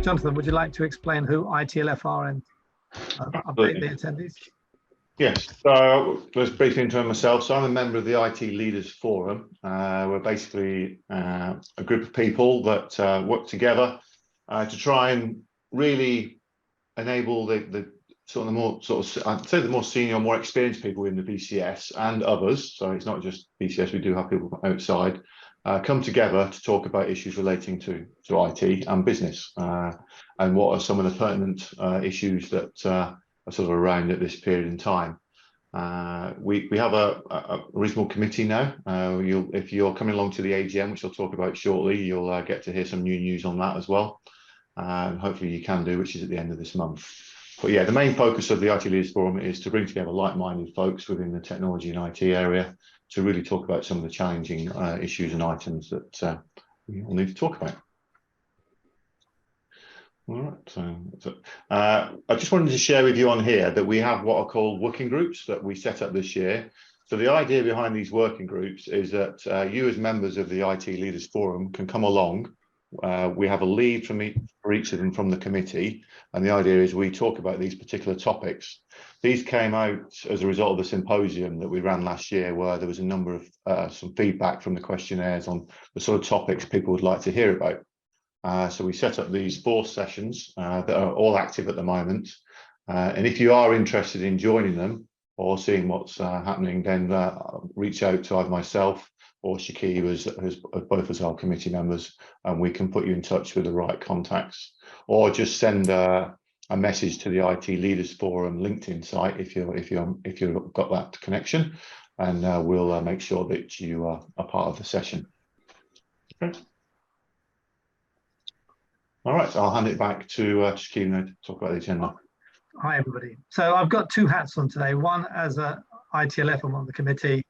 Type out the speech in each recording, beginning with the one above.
Jonathan, would you like to explain who ITLF are and update the attendees? Yes, so let's briefly introduce myself. So I'm a member of the IT Leaders Forum. We're basically a group of people that work together to try and really enable the I'd say the more senior, more experienced people in the BCS and others. So it's not just BCS; we do have people outside come together to talk about issues relating to IT and business, and what are some of the pertinent issues that are sort of around at this period in time. We have a reasonable committee now. If you're coming along to the AGM, which I'll talk about shortly, you'll get to hear some new news on that as well. And hopefully you can do, which is at the end of this month. But yeah, the main focus of the IT Leaders Forum is to bring together like-minded folks within the technology and IT area to really talk about some of the challenging issues and items that we all need to talk about. All right, I just wanted to share with you on here that we have what are called working groups that we set up this year. So the idea behind these working groups is that you as members of the IT Leaders Forum can come along. We have a lead for each of them from the committee, and the idea is we talk about these particular topics. These came out as a result of the symposium that we ran last year, where there was a number of some feedback from the questionnaires on the sort of topics people would like to hear about. So we set up these 4 sessions that are all active at the moment, and if you are interested in joining them or seeing what's happening, then reach out to either myself or Shaki, who's both as our committee members, and we can put you in touch with the right contacts, or just send a message to the IT Leaders Forum LinkedIn site if you've got that connection, and we'll make sure that you are a part of the session. Okay. All right, I'll hand it back to Shaki now to talk about the agenda. Hi everybody. So I've got 2 hats on today. One as a ITLF, I'm on the committee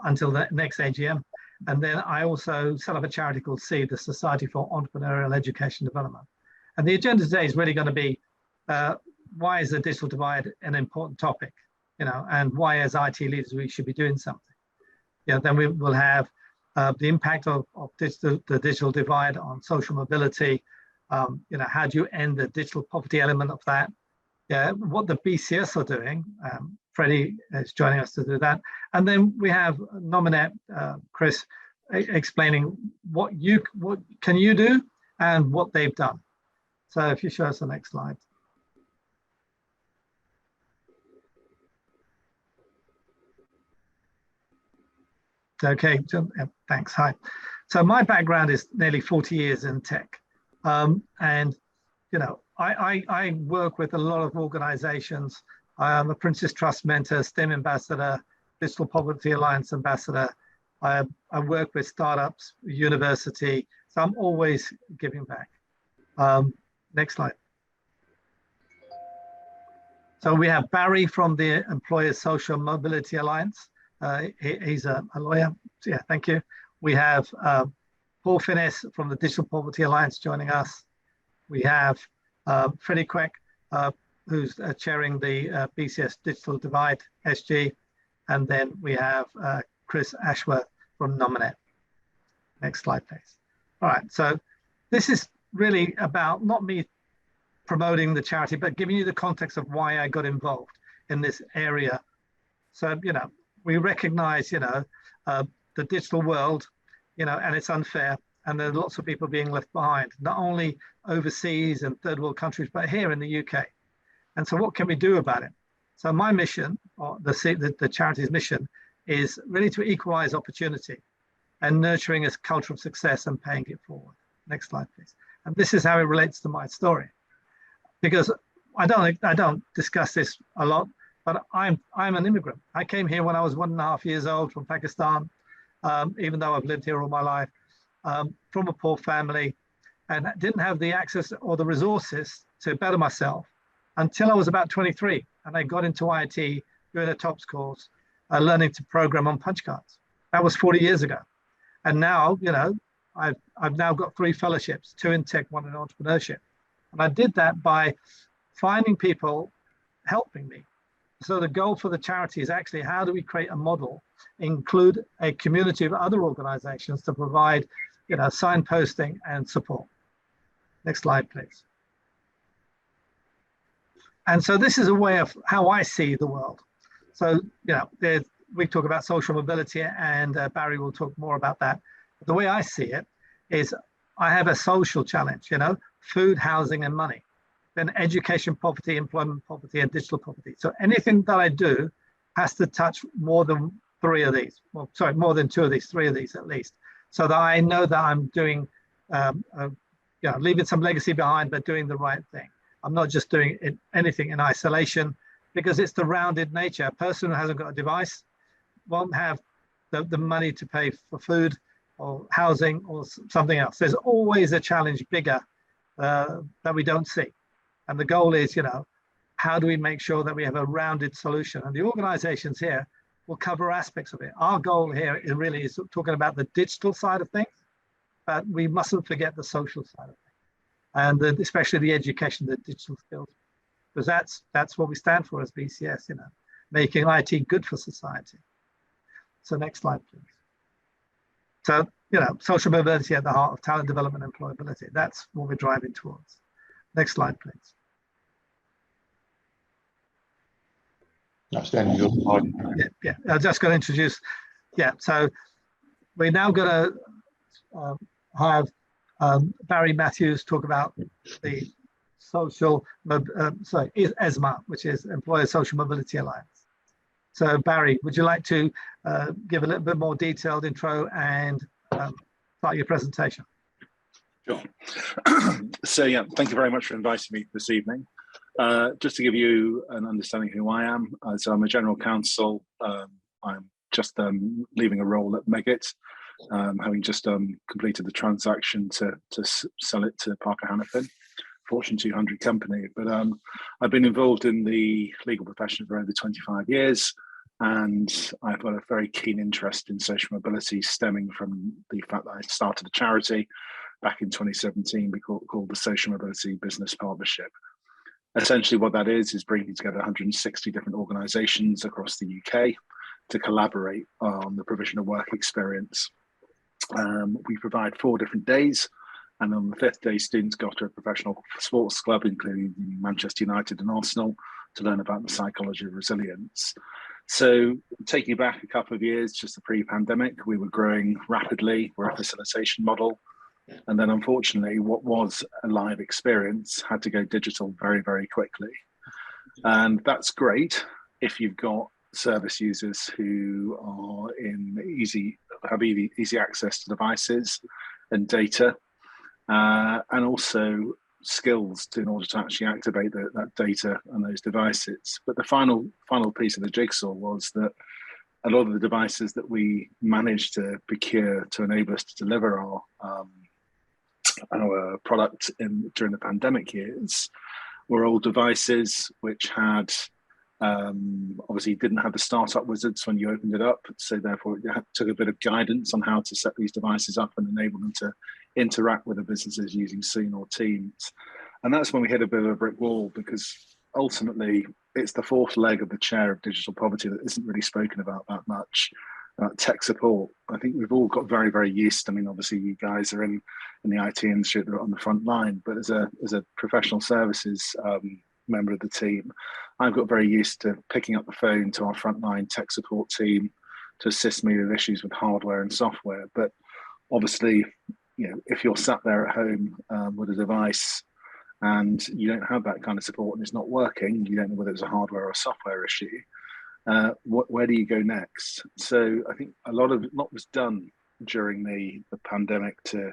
until the next AGM, and then I also set up a charity called SEED, the Society for Entrepreneurial Education Development. And the agenda today is really going to be why is the digital divide an important topic, and why as IT leaders we should be doing something. Then we will have the impact of the digital divide on social mobility. How do you end the digital poverty element of that? What the BCS are doing. Freddie is joining us to do that. And then we have Nominate, Chris, explaining what can you do and what they've done. So if you show us the next slide. Okay, thanks. Hi. So my background is nearly 40 years in tech. And, I work with a lot of organizations. I'm a Princess Trust mentor, STEM ambassador, Digital Poverty Alliance ambassador. I work with startups, university. So I'm always giving back. Next slide. So we have Barry from the Employers Social Mobility Alliance. He's a lawyer. Yeah, thank you. We have Paul Finnis from the Digital Poverty Alliance joining us. We have Freddie Queck, who's chairing the BCS Digital Divide SG. And then we have Chris Ashworth from Nominate. Next slide, please. All right, so this is really about not me promoting the charity, but giving you the context of why I got involved in this area. So, we recognize, the digital world, and it's unfair. And there are lots of people being left behind, not only overseas and third world countries, but here in the UK. And so what can we do about it? So my mission, or the charity's mission, is really to equalize opportunity and nurturing a culture of success and paying it forward. Next slide, please. And this is how it relates to my story. Because I don't discuss this a lot, but I'm an immigrant. I came here when I was 1.5 years old from Pakistan, even though I've lived here all my life, from a poor family, and didn't have the access or the resources to better myself until I was about 23. And I got into IT, doing a TOPS course, learning to program on punch cards. That was 40 years ago. And now, I've now got 3 fellowships, 2 in tech, 1 in entrepreneurship. And I did that by finding people helping me. So the goal for the charity is actually how do we create a model, include a community of other organizations to provide, signposting and support. Next slide, please. And so this is a way of how I see the world. So, we talk about social mobility, and Barry will talk more about that. But the way I see it is I have a social challenge, food, housing, and money. Then education poverty, employment poverty, and digital poverty. So anything that I do has to touch more than three of these. Well, sorry, more than two of these, three of these at least. So that I know that I'm doing, leaving some legacy behind, but doing the right thing. I'm not just doing anything in isolation, because it's the rounded nature. A person who hasn't got a device won't have the money to pay for food or housing or something else. There's always a challenge bigger that we don't see. And the goal is, how do we make sure that we have a rounded solution? And the organizations here will cover aspects of it. Our goal here is talking about the digital side of things, but we mustn't forget the social side of things. And especially the education, the digital skills, because that's what we stand for as BCS, making IT good for society. So next slide, please. So, social mobility at the heart of talent development and employability. That's what we're driving towards. Next slide, please. That's the end of your slide. Yeah. I'm just going to introduce. So we're now going to have Barry Matthews talk about the ESMA, which is Employer Social Mobility Alliance. So Barry, would you like to give a little bit more detailed intro and start your presentation? Sure. So thank you very much for inviting me this evening. Just to give you an understanding of who I am, so I'm a general counsel. I'm just leaving a role at Megit, having just completed the transaction to sell it to Parker Hannifin, Fortune 200 company. But I've been involved in the legal profession for over 25 years, and I've got a very keen interest in social mobility, stemming from the fact that I started a charity back in 2017 called the Social Mobility Business Partnership. Essentially what that is bringing together 160 different organisations across the UK to collaborate on the provision of work experience. We provide 4 different days, and on the 5th day, students go to a professional sports club, including Manchester United and Arsenal, to learn about the psychology of resilience. So taking back a couple of years, just the pre-pandemic, we were growing rapidly. We're a facilitation model. And then unfortunately, what was a live experience had to go digital very, very quickly. And that's great if you've got service users who are have easy access to devices and data, and also skills in order to actually activate that data and those devices. But the final piece of the jigsaw was that a lot of the devices that we managed to procure to enable us to deliver our product during the pandemic years were old devices which had obviously didn't have the startup wizards when you opened it up, so therefore it took a bit of guidance on how to set these devices up and enable them to interact with the businesses using Zoom or Teams. And that's when we hit a bit of a brick wall, because ultimately it's the 4th leg of the chair of digital poverty that isn't really spoken about that much. Tech support. I think we've all got very, very used. I mean, obviously you guys are in the IT industry, they're on the front line, but as a professional services member of the team, I've got very used to picking up the phone to our frontline tech support team to assist me with issues with hardware and software. But obviously, if you're sat there at home with a device and you don't have that kind of support and it's not working, you don't know whether it's a hardware or a software issue. Where do you go next? So I think a lot was done during the pandemic to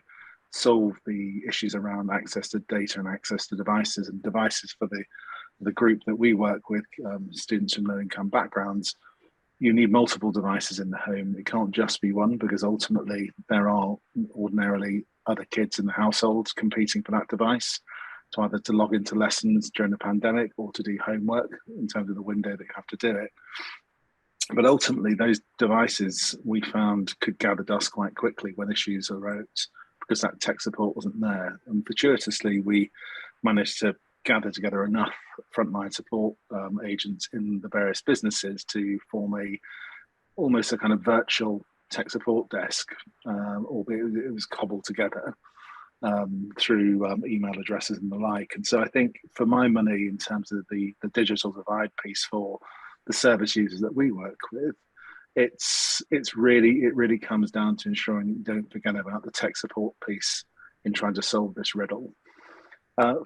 solve the issues around access to data and access to devices, and devices for the group that we work with, students from low-income backgrounds. You need multiple devices in the home. It can't just be one, because ultimately there are ordinarily other kids in the household competing for that device, to either to log into lessons during the pandemic or to do homework in terms of the window that you have to do it. But ultimately, those devices we found could gather dust quite quickly when issues arose, because that tech support wasn't there. And fortuitously, we managed to gather together enough frontline support agents in the various businesses to form almost a kind of virtual tech support desk, albeit it was cobbled together. through email addresses and the like. And so I think for my money, in terms of the digital divide piece for the service users that we work with, it really comes down to ensuring you don't forget about the tech support piece in trying to solve this riddle.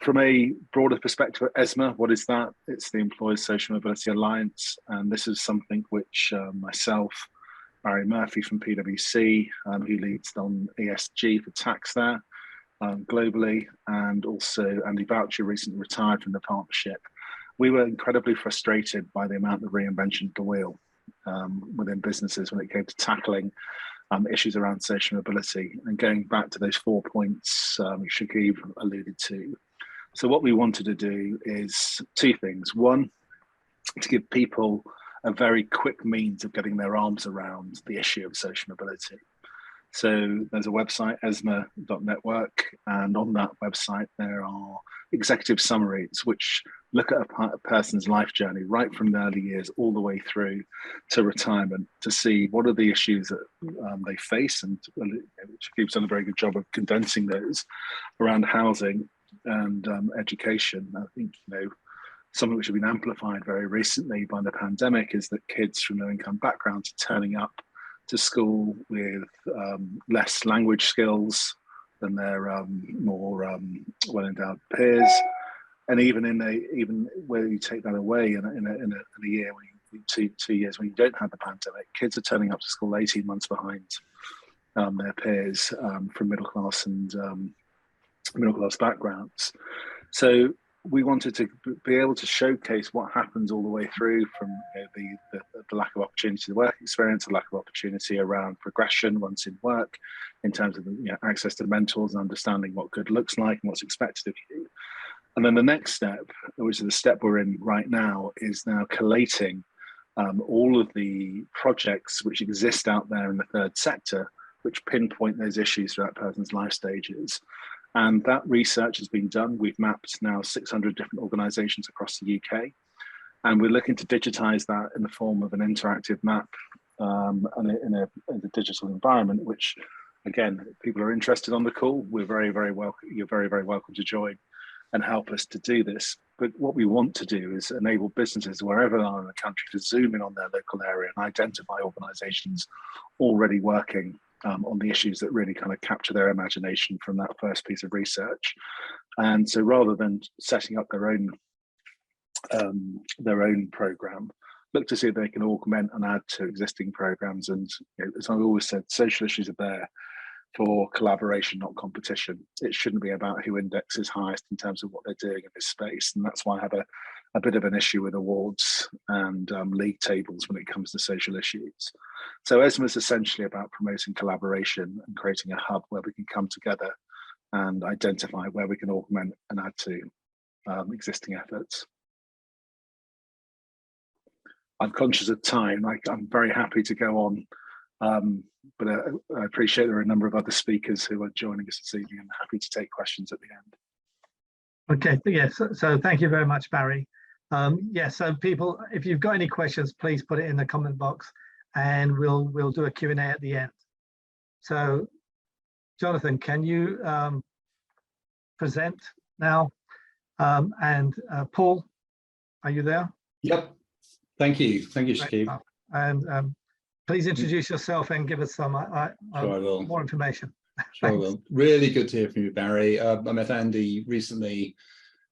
From a broader perspective, ESMA, what is that? It's the Employers Social Mobility Alliance, and this is something which myself, Barry Murphy from PwC, who leads on ESG for tax there globally, and also Andy Boucher recently retired from the partnership. We were incredibly frustrated by the amount of reinvention of the wheel within businesses when it came to tackling issues around social mobility, and going back to those 4 points Shakib alluded to. So what we wanted to do is two things. One, to give people a very quick means of getting their arms around the issue of social mobility. So there's a website, esma.network, and on that website there are executive summaries which look at a person's life journey right from the early years all the way through to retirement, to see what are the issues that they face, and Shakib's done a very good job of condensing those around housing and education. I think, something which has been amplified very recently by the pandemic is that kids from low-income backgrounds are turning up to school with less language skills than their more well-endowed peers, and even where you take that away in a year, when 2 years when you don't have the pandemic, kids are turning up to school 18 months behind their peers from middle class backgrounds. So we wanted to be able to showcase what happens all the way through, from the lack of opportunity to work experience, the lack of opportunity around progression once in work, in terms of access to mentors and understanding what good looks like and what's expected of you. And then the next step, which is the step we're in right now, is now collating all of the projects which exist out there in the third sector, which pinpoint those issues throughout that person's life stages. And that research has been done. We've mapped now 600 different organizations across the UK. And we're looking to digitize that in the form of an interactive map in a digital environment, which, again, if people are interested on the call, we're very welcome. You're very welcome to join and help us to do this. But what we want to do is enable businesses wherever they are in the country to zoom in on their local area and identify organizations already working on the issues that really kind of capture their imagination from that first piece of research. And so rather than setting up their own program, look to see if they can augment and add to existing programs. And as I've always said, social issues are there for collaboration, not competition. It shouldn't be about who indexes highest in terms of what they're doing in this space. And that's why I have a bit of an issue with awards and league tables when it comes to social issues. So ESMA is essentially about promoting collaboration and creating a hub where we can come together and identify where we can augment and add to existing efforts. I'm conscious of time. I'm very happy to go on, but I appreciate there are a number of other speakers who are joining us this evening, and happy to take questions at the end. Okay, yes, so thank you very much, Barry. So people, if you've got any questions, please put it in the comment box, and we'll do a Q&A at the end. So, Jonathan, can you present now? And Paul, are you there? Yep. Thank you, Shakib. And please introduce yourself and give us some Sure more information. Sure I will. Really good to hear from you, Barry. I met Andy recently,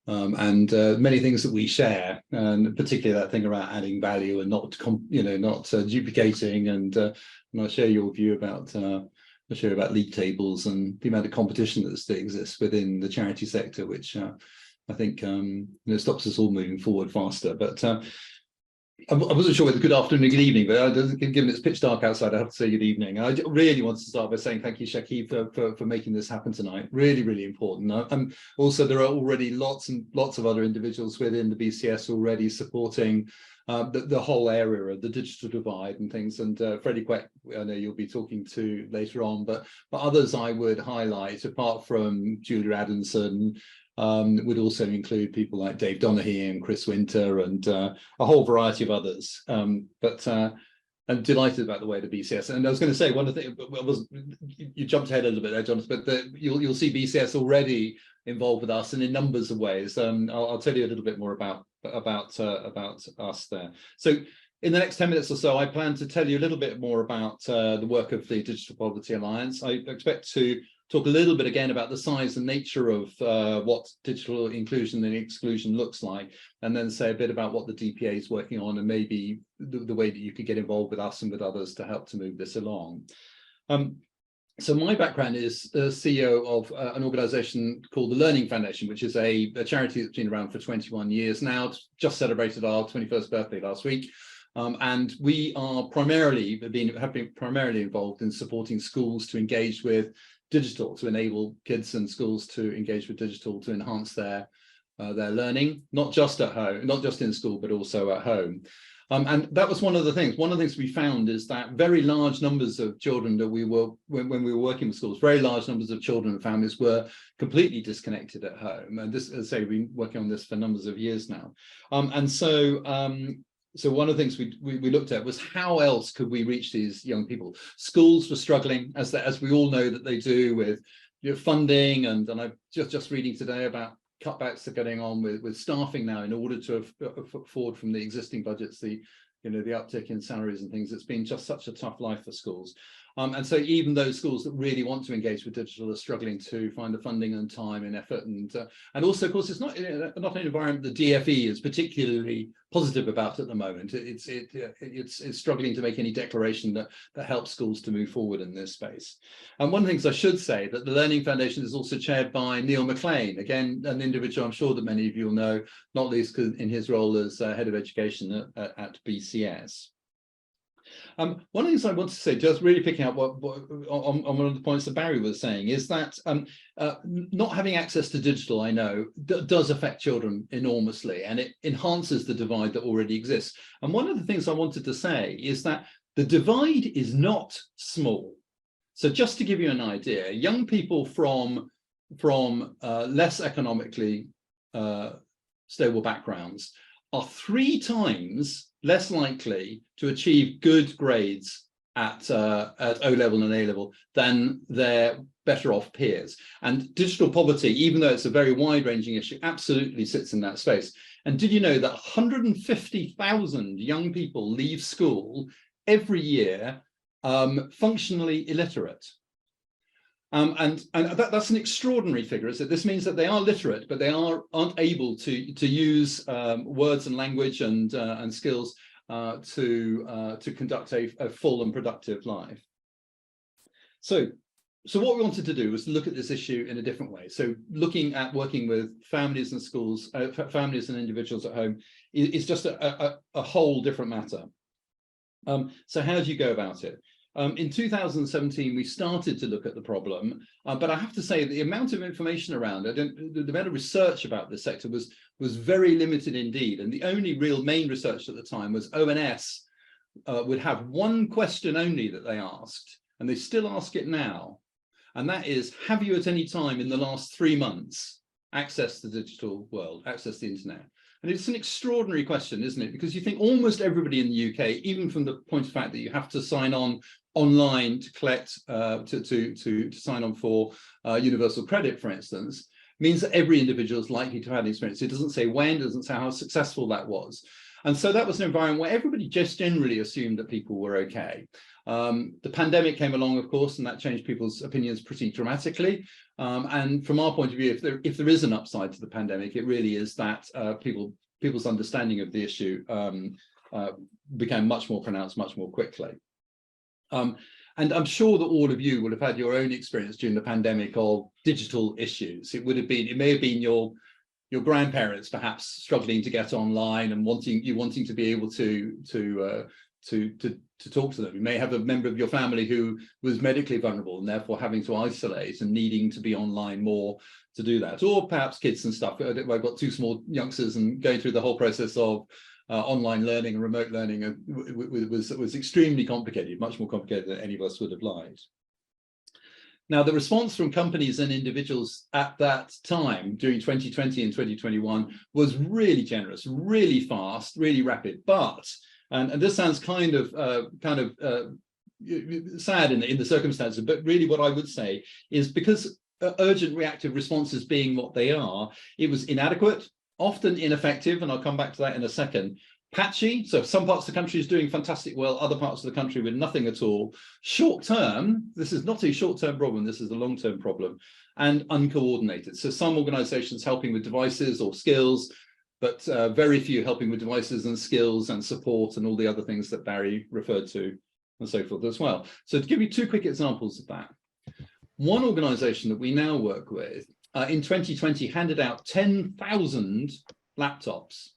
and many things that we share, and particularly that thing about adding value and not duplicating. And I share your view about league tables and the amount of competition that still exists within the charity sector, which I think stops us all moving forward faster. But I wasn't sure whether good afternoon or good evening, but given it's pitch dark outside, I have to say good evening. I really wanted to start by saying thank you, Shakib, for making this happen tonight. Really important. Also, there are already lots and lots of other individuals within the BCS already supporting the whole area of the digital divide and things. And Freddie Queck, I know you'll be talking to later on, but others I would highlight, apart from Julia Adamson, would also include people like Dave Donaghy and Chris Winter and a whole variety of others. But and delighted about the way the BCS. And I was going to say one of the things, you jumped ahead a little bit there, Jonathan, but you'll see BCS already involved with us and in numbers of ways. I'll tell you a little bit more about us there. So in the next 10 minutes or so, I plan to tell you a little bit more about the work of the Digital Poverty Alliance. I expect to talk a little bit again about the size and nature of what digital inclusion and exclusion looks like, and then say a bit about what the DPA is working on and maybe the way that you could get involved with us and with others to help to move this along. So my background is the CEO of an organization called the Learning Foundation, which is a charity that's been around for 21 years now. It's just celebrated our 21st birthday last week. And we are have been primarily involved in supporting schools to engage with digital, to enable kids and schools to engage with digital to enhance their learning, not just at home, not just in school, but also at home. And that was one of the things. One of the things we found is that very large numbers of children that when we were working with schools, very large numbers of children and families were completely disconnected at home. And this, as I say, we've been working on this for numbers of years now. So one of the things we looked at was how else could we reach these young people? Schools were struggling, as we all know that they do, with funding, and I'm just reading today about cutbacks that are going on with staffing now in order to afford from the existing budgets the uptick in salaries and things. It's been just such a tough life for schools. And so even those schools that really want to engage with digital are struggling to find the funding and time and effort. And also, of course, it's not an environment the DFE is particularly positive about at the moment. It's struggling to make any declaration that helps schools to move forward in this space. And one of the things I should say that the Learning Foundation is also chaired by Neil McLean, again, an individual I'm sure that many of you will know, not least in his role as head of education at BCS. One of the things I want to say, just really picking up on one of the points that Barry was saying, is that not having access to digital, I know, does affect children enormously, and it enhances the divide that already exists. And one of the things I wanted to say is that the divide is not small. So just to give you an idea, young people from less economically stable backgrounds are 3 times less likely to achieve good grades at O-level and A-level than their better off peers. And digital poverty, even though it's a very wide-ranging issue, absolutely sits in that space. And did you know that 150,000 young people leave school every year functionally illiterate? And that's an extraordinary figure, is that this means that they are literate, but they aren't able to use words and language and skills to conduct a full and productive life. So what we wanted to do was look at this issue in a different way. So looking at working with families and schools, families and individuals at home is just a whole different matter. So how do you go about it? In 2017, we started to look at the problem, but I have to say the amount of information around it, the amount of research about this sector was very limited indeed. And the only real main research at the time was ONS would have one question only that they asked, and they still ask it now. And that is, have you at any time in the last 3 months accessed the digital world, accessed the internet? And it's an extraordinary question, isn't it? Because you think almost everybody in the UK, even from the point of fact that you have to sign on online to collect, to sign on for universal credit, for instance, means that every individual is likely to have an experience. It doesn't say when, it doesn't say how successful that was. And so that was an environment where everybody just generally assumed that people were okay. The pandemic came along, of course, and that changed people's opinions pretty dramatically. And from our point of view, if there is an upside to the pandemic, it really is that people's understanding of the issue became much more pronounced much more quickly. And I'm sure that all of you will have had your own experience during the pandemic of digital issues. It may have been your grandparents perhaps struggling to get online and wanting to be able to talk to them. You may have a member of your family who was medically vulnerable and therefore having to isolate and needing to be online more to do that. Or perhaps kids and stuff. I've got 2 small youngsters and going through the whole process of online learning and remote learning was extremely complicated, much more complicated than any of us would have liked. Now, the response from companies and individuals at that time during 2020 and 2021 was really generous, really fast, really rapid. But And this sounds kind of sad in the circumstances, but really what I would say is because urgent reactive responses being what they are, it was inadequate, often ineffective, and I'll come back to that in a second. Patchy, so some parts of the country is doing fantastic well, other parts of the country with nothing at all. Short term, this is not a short-term problem, this is a long-term problem, and uncoordinated. So some organizations helping with devices or skills, but very few helping with devices and skills and support and all the other things that Barry referred to and so forth as well. So to give you two quick examples of that, one organization that we now work with in 2020 handed out 10,000 laptops,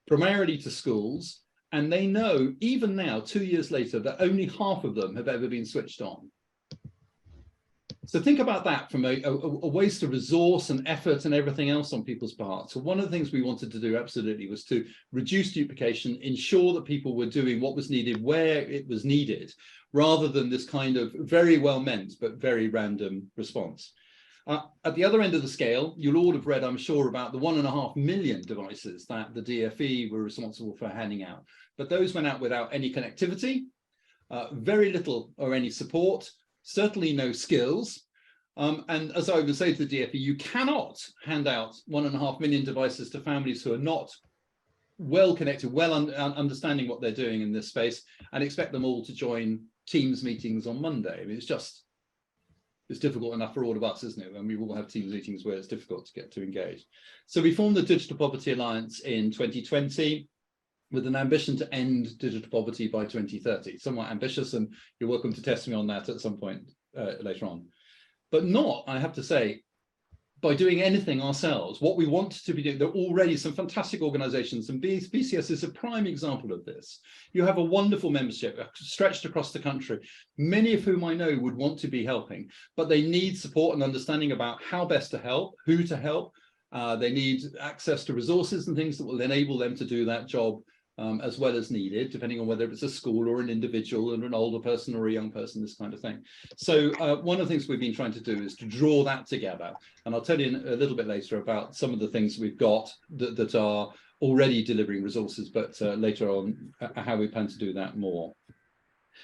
primarily to schools, and they know even now, 2 years later, that only half of them have ever been switched on. So think about that from a waste of resource and effort and everything else on people's part. So one of the things we wanted to do absolutely was to reduce duplication, ensure that people were doing what was needed where it was needed, rather than this kind of very well meant but very random response. At the other end of the scale, you'll all have read, I'm sure, about the 1.5 million devices that the DfE were responsible for handing out. But those went out without any connectivity, very little or any support, certainly no skills. And as I would say to the DfE, you cannot hand out 1.5 million devices to families who are not well connected, well understanding what they're doing in this space, and expect them all to join Teams meetings on Monday. I mean, it's difficult enough for all of us, isn't it? And we all have Teams meetings where it's difficult to get to engage. So we formed the Digital Poverty Alliance in 2020 with an ambition to end digital poverty by 2030. Somewhat ambitious, and you're welcome to test me on that at some point later on. But not, I have to say, by doing anything ourselves. What we want to be doing, there are already some fantastic organizations, and BCS is a prime example of this. You have a wonderful membership stretched across the country, many of whom I know would want to be helping, but they need support and understanding about how best to help, who to help. They need access to resources and things that will enable them to do that job as well as needed, depending on whether it's a school or an individual and an older person or a young person, this kind of thing. So one of the things we've been trying to do is to draw that together. And I'll tell you a little bit later about some of the things we've got that are already delivering resources, but later on how we plan to do that more.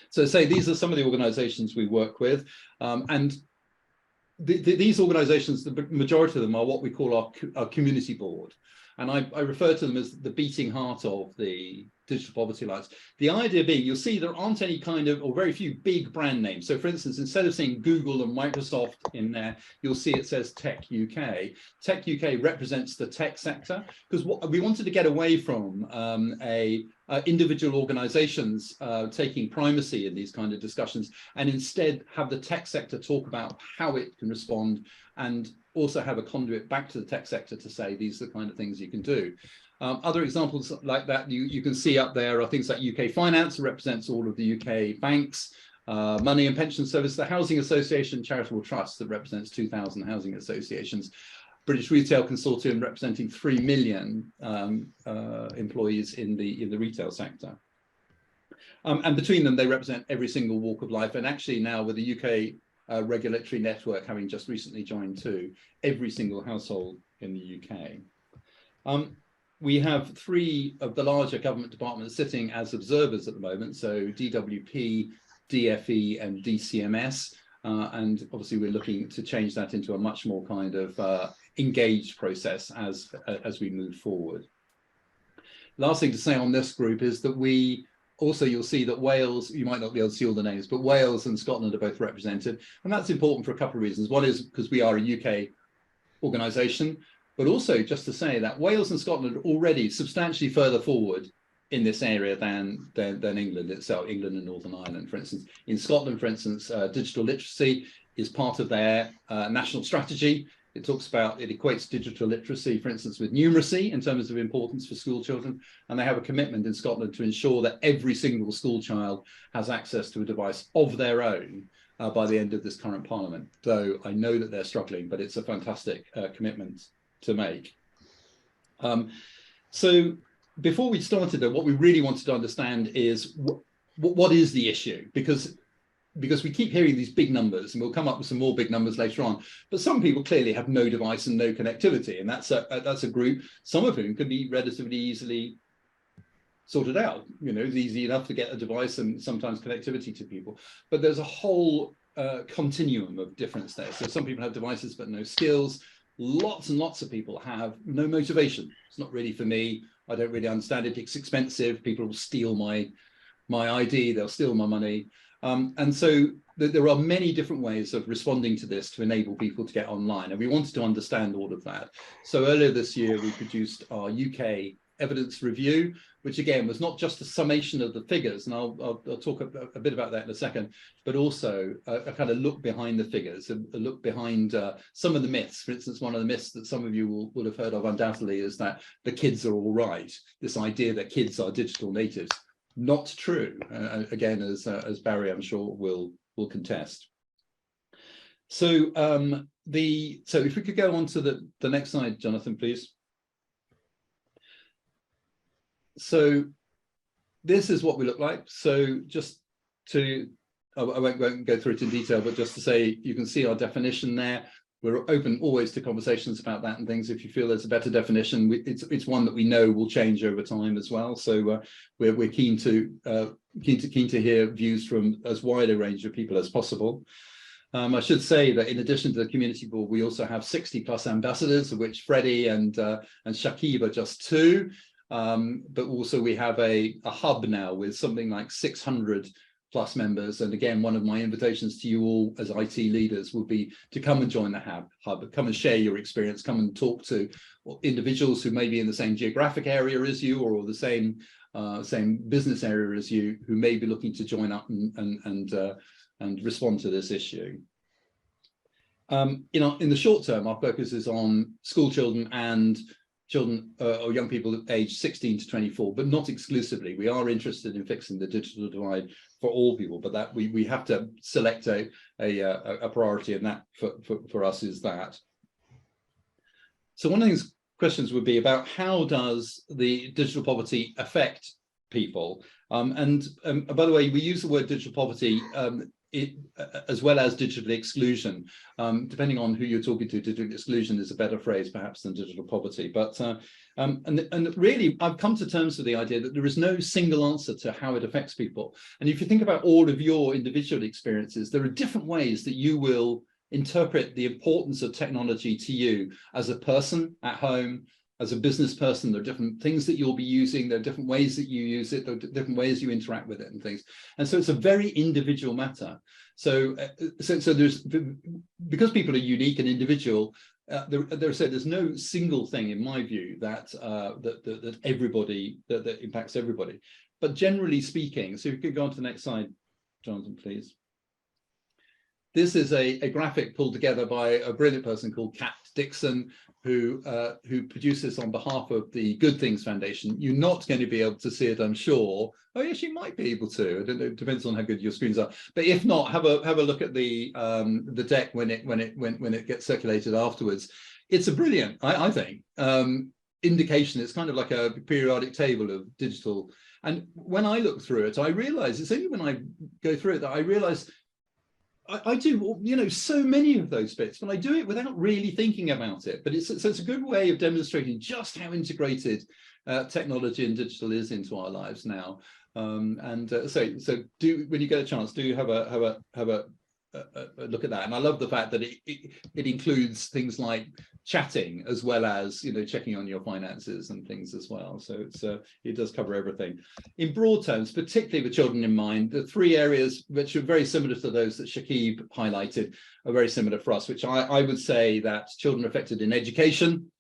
So say these are some of the organizations we work with. And these organizations, the majority of them are what we call our community board. And I refer to them as the beating heart of the Digital Poverty Alliance. The idea being, you'll see there aren't any kind of, or very few big brand names. So for instance, instead of saying Google and Microsoft in there, you'll see it says Tech UK. Tech UK represents the tech sector, because what we wanted to get away from individual organizations taking primacy in these kind of discussions, and instead have the tech sector talk about how it can respond, and also have a conduit back to the tech sector to say these are the kind of things you can do. Other examples like that you can see up there are things like UK Finance, represents all of the UK banks, Money and Pension Service, the Housing Association Charitable Trust that represents 2,000 housing associations, British Retail Consortium representing 3 million employees in the retail sector. And between them, they represent every single walk of life. And actually now with the UK regulatory network having just recently joined too, every single household in the UK. We have 3 of the larger government departments sitting as observers at the moment, so DWP, DFE and DCMS, and obviously we're looking to change that into a much more kind of engaged process as we move forward. Last thing to say on this group is that we also, you'll see that Wales, you might not be able to see all the names, but Wales and Scotland are both represented. And that's important for a couple of reasons. One is because we are a UK organisation, but also just to say that Wales and Scotland are already substantially further forward in this area than England itself, England and Northern Ireland, for instance. In Scotland, for instance, digital literacy is part of their national strategy. It talks about, it equates digital literacy, for instance, with numeracy in terms of importance for school children. And they have a commitment in Scotland to ensure that every single school child has access to a device of their own by the end of this current parliament. Though I know that they're struggling, but it's a fantastic commitment to make. So before we started though, what we really wanted to understand is what is the issue? Because we keep hearing these big numbers, and we'll come up with some more big numbers later on, but some people clearly have no device and no connectivity, and that's a group, some of whom can be relatively easily sorted out. You know, it's easy enough to get a device and sometimes connectivity to people, but there's a whole continuum of difference there. So some people have devices but no skills. Lots and lots of people have no motivation. It's not really for me. I don't really understand it. It's expensive. People will steal my ID. They'll steal my money. And so there are many different ways of responding to this to enable people to get online. And we wanted to understand all of that. So earlier this year, we produced our UK evidence review, which again was not just a summation of the figures, and I'll talk a bit about that in a second, but also a kind of look behind the figures, a look behind some of the myths. For instance, one of the myths that some of you will have heard of undoubtedly is that the kids are all right. This idea that kids are digital natives. Not true. Again, as Barry, I'm sure, will contest. So so if we could go on to the next slide, Jonathan, please. So this is what we look like. So just to, I won't go through it in detail, but just to say, you can see our definition there. We're open always to conversations about that and things. If you feel there's a better definition, it's one that we know will change over time as well. So we're keen to hear views from as wide a range of people as possible. I should say that in addition to the community board, we also have 60+ ambassadors, of which Freddie and Shakib are just 2. But also we have a hub now with something like 600+ members. And again, one of my invitations to you all as IT leaders would be to come and join the hub, come and share your experience, come and talk to individuals who may be in the same geographic area as you or the same business area as you, who may be looking to join up and respond to this issue. In the short term, our focus is on school children and children or young people aged 16 to 24, but not exclusively. We are interested in fixing the digital divide for all people, but that we have to select a priority, and that for us is that. So one of these questions would be about how does the digital poverty affect people? And by the way, we use the word digital poverty as well as digital exclusion. Depending on who you're talking to, digital exclusion is a better phrase perhaps than digital poverty. But and really, I've come to terms with the idea that there is no single answer to how it affects people. And if you think about all of your individual experiences, there are different ways that you will interpret the importance of technology to you as a person at home, as a business person. There are different things that you'll be using. There are different ways that you use it. There are different ways you interact with it and things. And so it's a very individual matter. So there's, because people are unique and individual, there's no single thing, in my view, that that impacts everybody. But generally speaking, so if you could go on to the next slide, Jonathan, please. This is a graphic pulled together by a brilliant person called Kat Dixon, who produced this on behalf of the Good Things Foundation. You're not going to be able to see it, I'm sure. Oh yes, you might be able to. I don't know. It depends on how good your screens are. But if not, have a look at the deck when it gets circulated afterwards. It's a brilliant, I think, indication. It's kind of like a periodic table of digital. And when I look through it, I realize it's only when I go through it that I realize I do, so many of those bits, but I do it without really thinking about it. But it's a good way of demonstrating just how integrated technology and digital is into our lives now. So do, when you get a chance, do have a look at that. And I love the fact that it includes things like chatting as well as checking on your finances and things as well. So it does cover everything. In broad terms, particularly with children in mind, the 3 areas which are very similar to those that Shakib highlighted are very similar for us, which I would say that children are affected in education.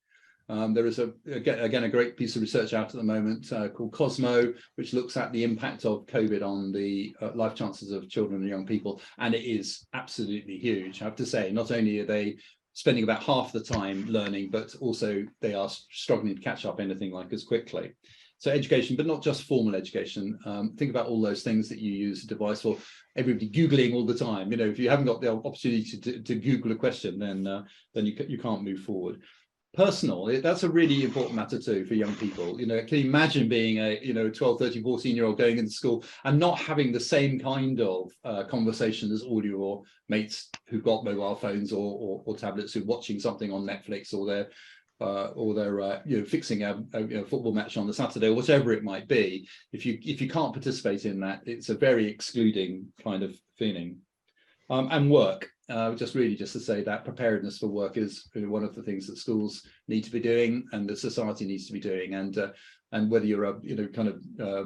There is again a great piece of research out at the moment called Cosmo, which looks at the impact of COVID on the life chances of children and young people, and it is absolutely huge. I have to say, not only are they spending about half the time learning, but also they are struggling to catch up anything like as quickly. So education, but not just formal education. Think about all those things that you use a device for. Everybody Googling all the time. If you haven't got the opportunity to Google a question, then you can't move forward. Personal, that's a really important matter too for young people. Can you imagine being a 12, 13, 14-year-old going into school and not having the same kind of conversation as all your mates who've got mobile phones or tablets, who are watching something on Netflix, or they're fixing a football match on the Saturday or whatever it might be. If you can't participate in that, it's a very excluding kind of feeling. And work, just to say that preparedness for work is one of the things that schools need to be doing and that society needs to be doing. And whether you're a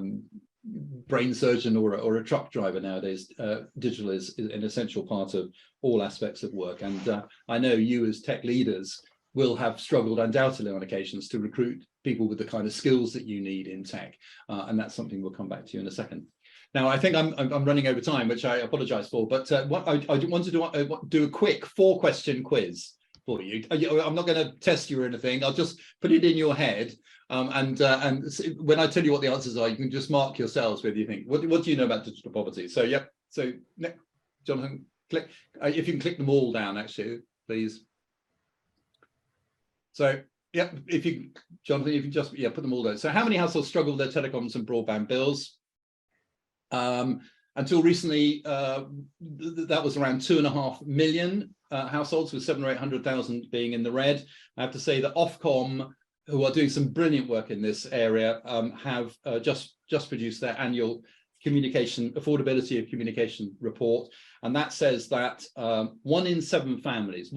brain surgeon or a truck driver nowadays, digital is an essential part of all aspects of work. And I know you as tech leaders will have struggled undoubtedly on occasions to recruit people with the kind of skills that you need in tech, and that's something we'll come back to you in a second. Now, I think I'm running over time, which I apologise for, but what I want to do a quick 4-question quiz for you. I'm not going to test you or anything. I'll just put it in your head, and when I tell you what the answers are, you can just mark yourselves whether you think what do you know about digital poverty. So yep. So Jonathan, click. If you can click them all down, actually, please. So yep. Jonathan, if you just put them all down. So how many households struggle with their telecoms and broadband bills? Until recently, that was around 2.5 million households, with 700,000 or 800,000 being in the red. I have to say that Ofcom, who are doing some brilliant work in this area, have just produced their annual affordability of communication report, and that says that 1 in 7 families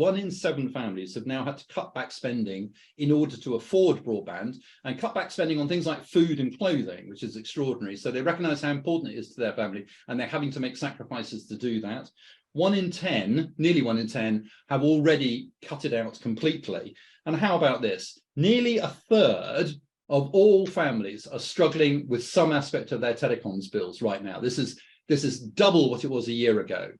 have now had to cut back spending in order to afford broadband, and cut back spending on things like food and clothing, which is extraordinary. So they recognize how important it is to their family, and they're having to make sacrifices to do that. 1 in 10, nearly 1 in 10, have already cut it out completely. And how about this? Nearly a third of all families are struggling with some aspect of their telecoms bills right now. This is double what it was a year ago.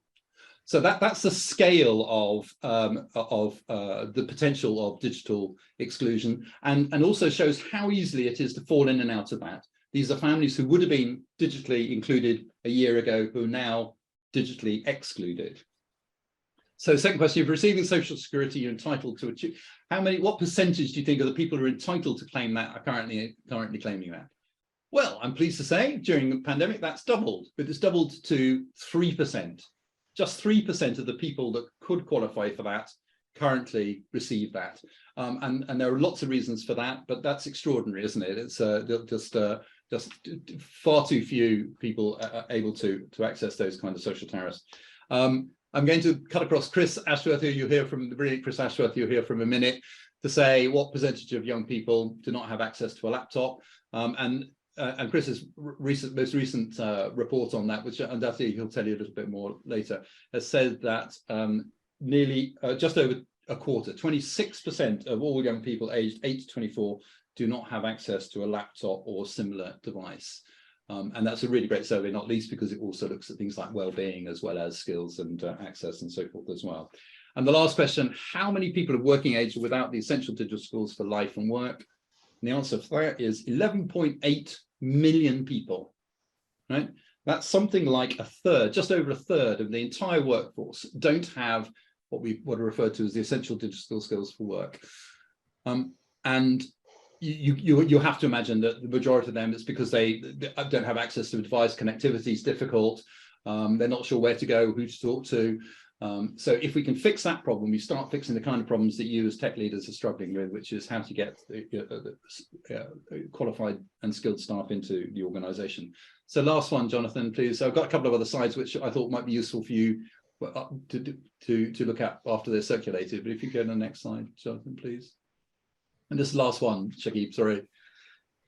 So that's the scale of the potential of digital exclusion, and also shows how easily it is to fall in and out of that. These are families who would have been digitally included a year ago, who are now digitally excluded. So second question, if you're receiving social security, you're entitled to achieve. What percentage do you think of the people who are entitled to claim that are currently claiming that? Well, I'm pleased to say during the pandemic, that's doubled, but it's doubled to 3%. Just 3% of the people that could qualify for that currently receive that. And there are lots of reasons for that, but that's extraordinary, isn't it? It's just far too few people are able to access those kind of social tariffs. I'm going to cut across Chris Ashworth, who you'll hear from, the brilliant Chris Ashworth, you'll hear from a minute, to say what percentage of young people do not have access to a laptop. And Chris's most recent report on that, which undoubtedly he'll tell you a little bit more later, has said that nearly just over a quarter, 26% of all young people aged 8 to 24 do not have access to a laptop or similar device. And that's a really great survey, not least because it also looks at things like well-being as well as skills and access and so forth as well. And the last question, how many people of working age are without the essential digital skills for life and work? And the answer for that is 11.8 million people, right? That's something like a third, just over a third of the entire workforce don't have what are referred to as the essential digital skills for work. And you have to imagine that the majority of them is because they don't have access to a device, connectivity is difficult, they're not sure where to go, who to talk to. So if we can fix that problem, we start fixing the kind of problems that you as tech leaders are struggling with, which is how to get qualified and skilled staff into the organization. So last one, Jonathan, please. So I've got a couple of other slides which I thought might be useful for you to look at after they're circulated, but if you go to the next slide, Jonathan, please. And this last one, Shakib, sorry.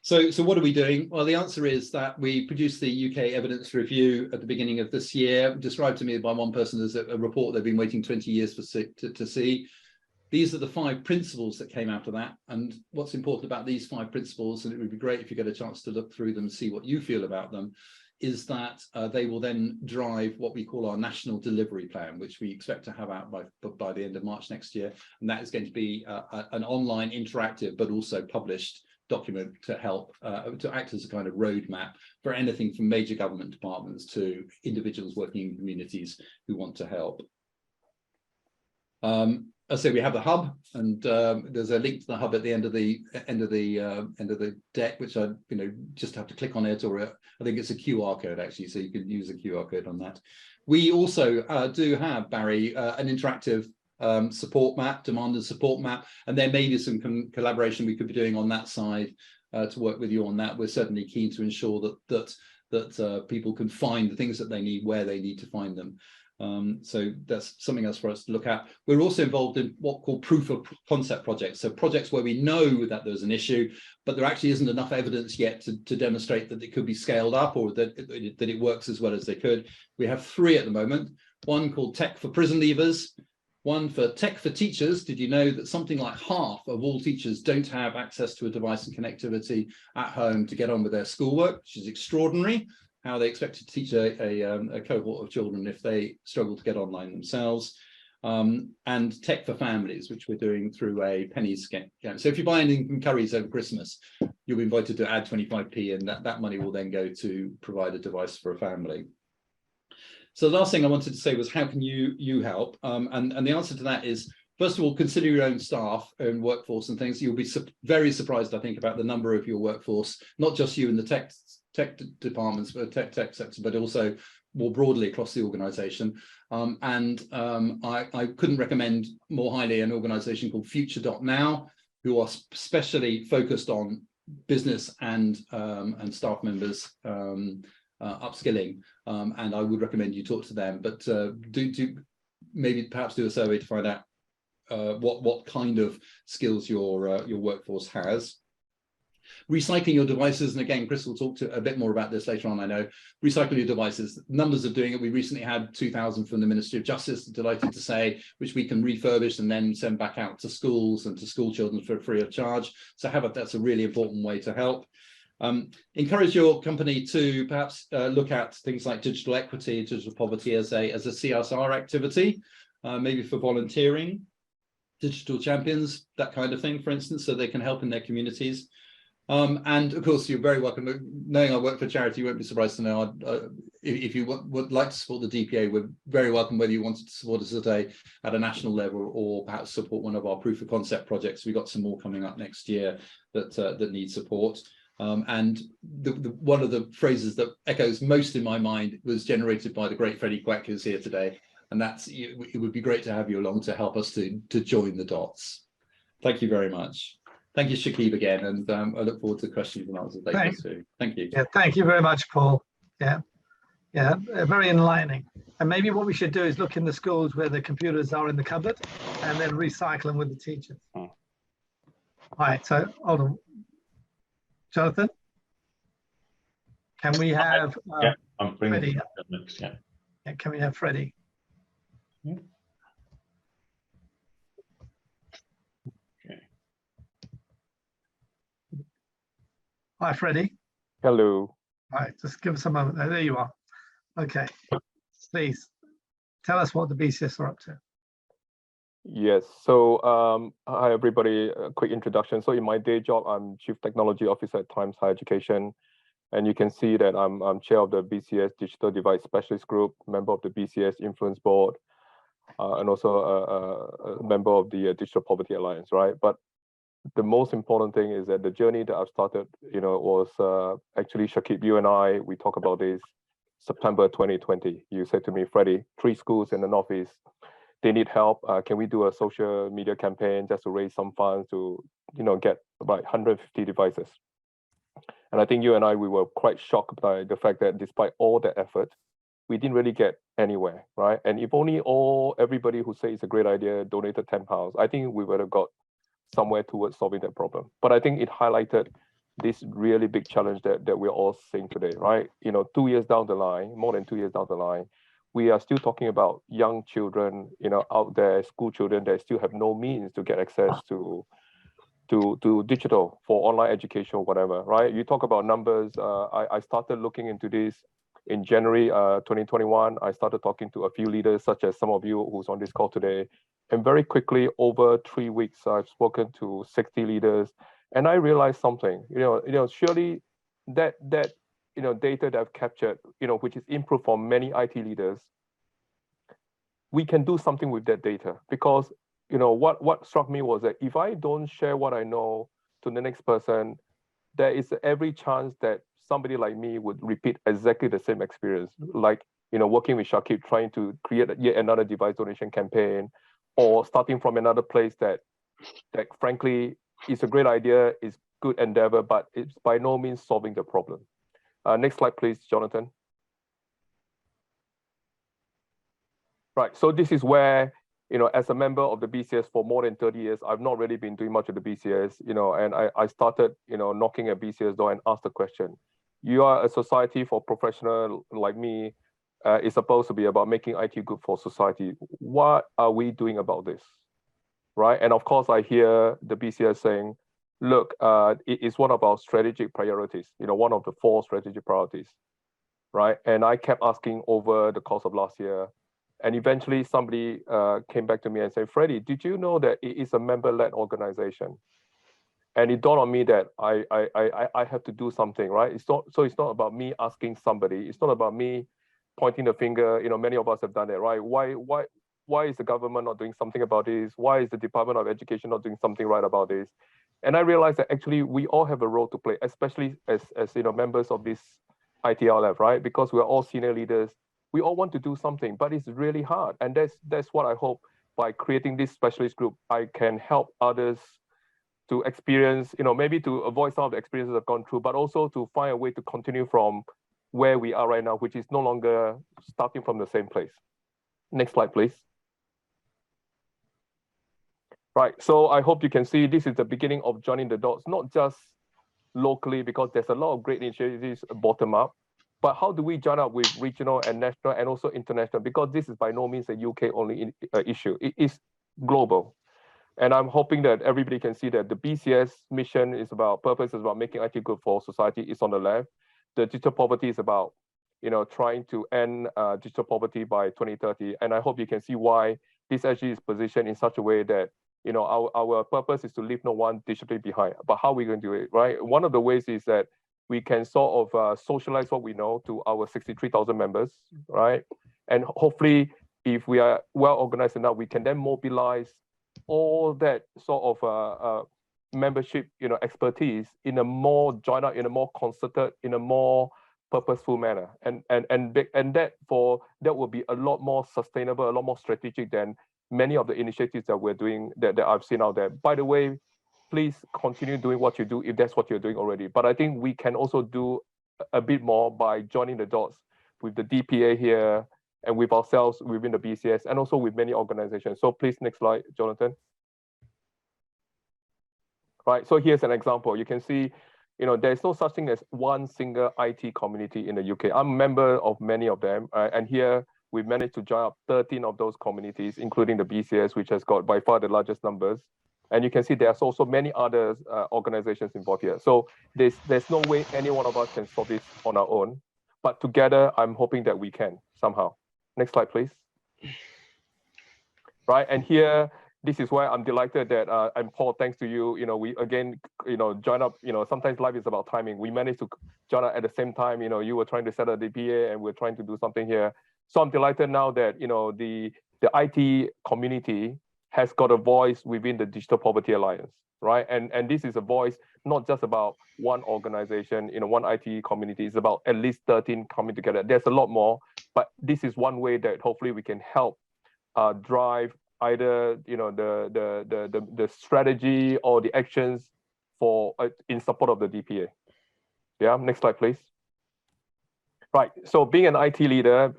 So what are we doing? Well, the answer is that we produced the UK evidence review at the beginning of this year, described to me by one person as a report they've been waiting 20 years to see. These are the 5 principles that came out of that. And what's important about these 5 principles, and it would be great if you get a chance to look through them and see what you feel about them, is that they will then drive what we call our national delivery plan, which we expect to have out by the end of March next year. And that is going to be an online interactive, but also published document to help to act as a kind of roadmap for anything from major government departments to individuals working in communities who want to help. As I say, we have the hub, and there's a link to the hub at the end of the deck, which I just have to click on it, or I think it's a QR code actually, so you can use a QR code on that. We also do have, Barry, an interactive support map, demand and support map, and there may be some collaboration we could be doing on that side to work with you on that. We're certainly keen to ensure that people can find the things that they need where they need to find them. So that's something else for us to look at. We're also involved in what called proof of concept projects. So projects where we know that there's an issue, but there actually isn't enough evidence yet to demonstrate that it could be scaled up or that it works as well as they could. We have 3 at the moment. One called Tech for Prison Leavers, one for Tech for Teachers. Did you know that something like half of all teachers don't have access to a device and connectivity at home to get on with their schoolwork, which is extraordinary. How they expect to teach a cohort of children if they struggle to get online themselves. And Tech for Families, which we're doing through a pennies scam. So if you buy anything from Currys over Christmas, you'll be invited to add 25p, and that money will then go to provide a device for a family. So the last thing I wanted to say was, how can you help? And the answer to that is, first of all, consider your own staff and workforce and things. You'll be very surprised, I think, about the number of your workforce, not just you in the tech departments, but tech sector, but also more broadly across the organization. I couldn't recommend more highly an organization called Future.now, who are specially focused on business and staff members upskilling. And I would recommend you talk to them, but do maybe perhaps do a survey to find out what kind of skills your workforce has. Recycling your devices, and again, Chris will talk a bit more about this later on, I know. Recycle your devices, numbers of doing it. We recently had 2,000 from the Ministry of Justice, delighted to say, which we can refurbish and then send back out to schools and to school children for free of charge. So that's a really important way to help. Encourage your company to perhaps look at things like digital equity, digital poverty as a CSR activity, maybe for volunteering, digital champions, that kind of thing, for instance, so they can help in their communities. And of course, you're very welcome. Knowing I work for charity, you won't be surprised to know if you would like to support the DPA, we're very welcome, whether you wanted to support us at a national level or perhaps support one of our proof of concept projects. We've got some more coming up next year that need support. And one of the phrases that echoes most in my mind was generated by the great Freddie Quack, who's here today. And that's, it would be great to have you along to help us to join the dots. Thank you very much. Thank you, Shakib, again, and I look forward to questions and answers later too. Thank you. Yeah, thank you very much, Paul. Yeah, very enlightening. And maybe what we should do is look in the schools where the computers are in the cupboard and then recycle them with the teachers. All right, so hold on. Jonathan, can we have yeah, I'm bringing Freddie? Next, yeah. Yeah, can we have Freddie? Yeah. Okay. Hi, Freddie. Hello. All right, just give us a moment. There you are. Okay, please tell us what the BCS are up to. Yes, so hi everybody, a quick introduction. So in my day job, I'm Chief Technology Officer at Times Higher Education. And you can see that I'm chair of the BCS Digital Divide Specialist Group, member of the BCS Influence Board, and also a member of the Digital Poverty Alliance, right? But the most important thing is that the journey that I've started, was actually Shakib, you and I, we talk about this September 2020. You said to me, Freddie, 3 schools in the Northeast, they need help. Can we do a social media campaign just to raise some funds to, get about 150 devices? And I think you and I, we were quite shocked by the fact that despite all the effort, we didn't really get anywhere, right? And if only everybody who says it's a great idea donated £10, I think we would have got somewhere towards solving that problem. But I think it highlighted this really big challenge that we're all seeing today, right? 2 years down the line, more than 2 years down the line, we are still talking about young children, out there, school children that still have no means to get access to digital for online education or whatever, right? You talk about numbers. I started looking into this in January 2021. I started talking to a few leaders, such as some of you who's on this call today. And very quickly, over 3 weeks, I've spoken to 60 leaders, and I realized something. Surely that data that I've captured, which is input from many IT leaders, we can do something with that data. Because what struck me was that if I don't share what I know to the next person, there is every chance that somebody like me would repeat exactly the same experience, like working with Shakib, trying to create yet another device donation campaign, or starting from another place that frankly is a great idea, is good endeavor, but it's by no means solving the problem. Next slide, please, Jonathan. Right, so this is where, as a member of the BCS for more than 30 years, I've not really been doing much of the BCS, and I started, knocking at BCS door and asked the question. You are a society for professional like me. It's supposed to be about making IT good for society. What are we doing about this, right? And of course, I hear the BCS saying, look, it is one of our strategic priorities, one of the 4 strategic priorities, right? And I kept asking over the course of last year, and eventually somebody came back to me and said, Freddie, did you know that it is a member-led organization? And it dawned on me that I have to do something, right? It's not about me asking somebody. It's not about me pointing the finger. Many of us have done it, right? Why is the government not doing something about this? Why is the Department of Education not doing something right about this? And I realized that actually we all have a role to play, especially as members of this ITLF, right? Because we're all senior leaders. We all want to do something, but it's really hard. And that's what I hope by creating this specialist group, I can help others to experience, maybe to avoid some of the experiences I've gone through, but also to find a way to continue from where we are right now, which is no longer starting from the same place. Next slide, please. Right, so I hope you can see this is the beginning of joining the dots, not just locally, because there's a lot of great initiatives bottom up, but how do we join up with regional and national and also international? Because this is by no means a UK only issue. It is global. And I'm hoping that everybody can see that the BCS mission is about, purpose is about making IT good for society is on the left. The digital poverty is about, trying to end digital poverty by 2030. And I hope you can see why this actually is positioned in such a way that, our purpose is to leave no one digitally behind. But how are we going to do it, right? One of the ways is that we can sort of socialize what we know to our 63,000 members, right? And hopefully, if we are well organized enough, we can then mobilize all that sort of membership, expertise in a more joined up, in a more concerted, in a more purposeful manner, and that will be a lot more sustainable, a lot more strategic than many of the initiatives that we're doing that I've seen out there. By the way, please continue doing what you do if that's what you're doing already. But I think we can also do a bit more by joining the dots with the DPA here and with ourselves within the BCS and also with many organizations. So please, next slide, Jonathan. Right, so here's an example. You can see, there's no such thing as one single IT community in the UK. I'm a member of many of them, and here we've managed to join up 13 of those communities, including the BCS, which has got by far the largest numbers. And you can see there's also many other organizations involved here. So there's no way any one of us can solve this on our own, but together, I'm hoping that we can somehow. Next slide, please. Right, and here, this is why I'm delighted that, and Paul, thanks to you, we again, join up, sometimes life is about timing. We managed to join up at the same time, you were trying to set up the DPA and we're trying to do something here. So I'm delighted now that, the IT community has got a voice within the Digital Poverty Alliance, right? And this is a voice not just about one organization, one IT community, it's about at least 13 coming together. There's a lot more, but this is one way that hopefully we can help drive either the strategy or the actions for in support of the DPA. Yeah, next slide, please. Right, so being an IT leader,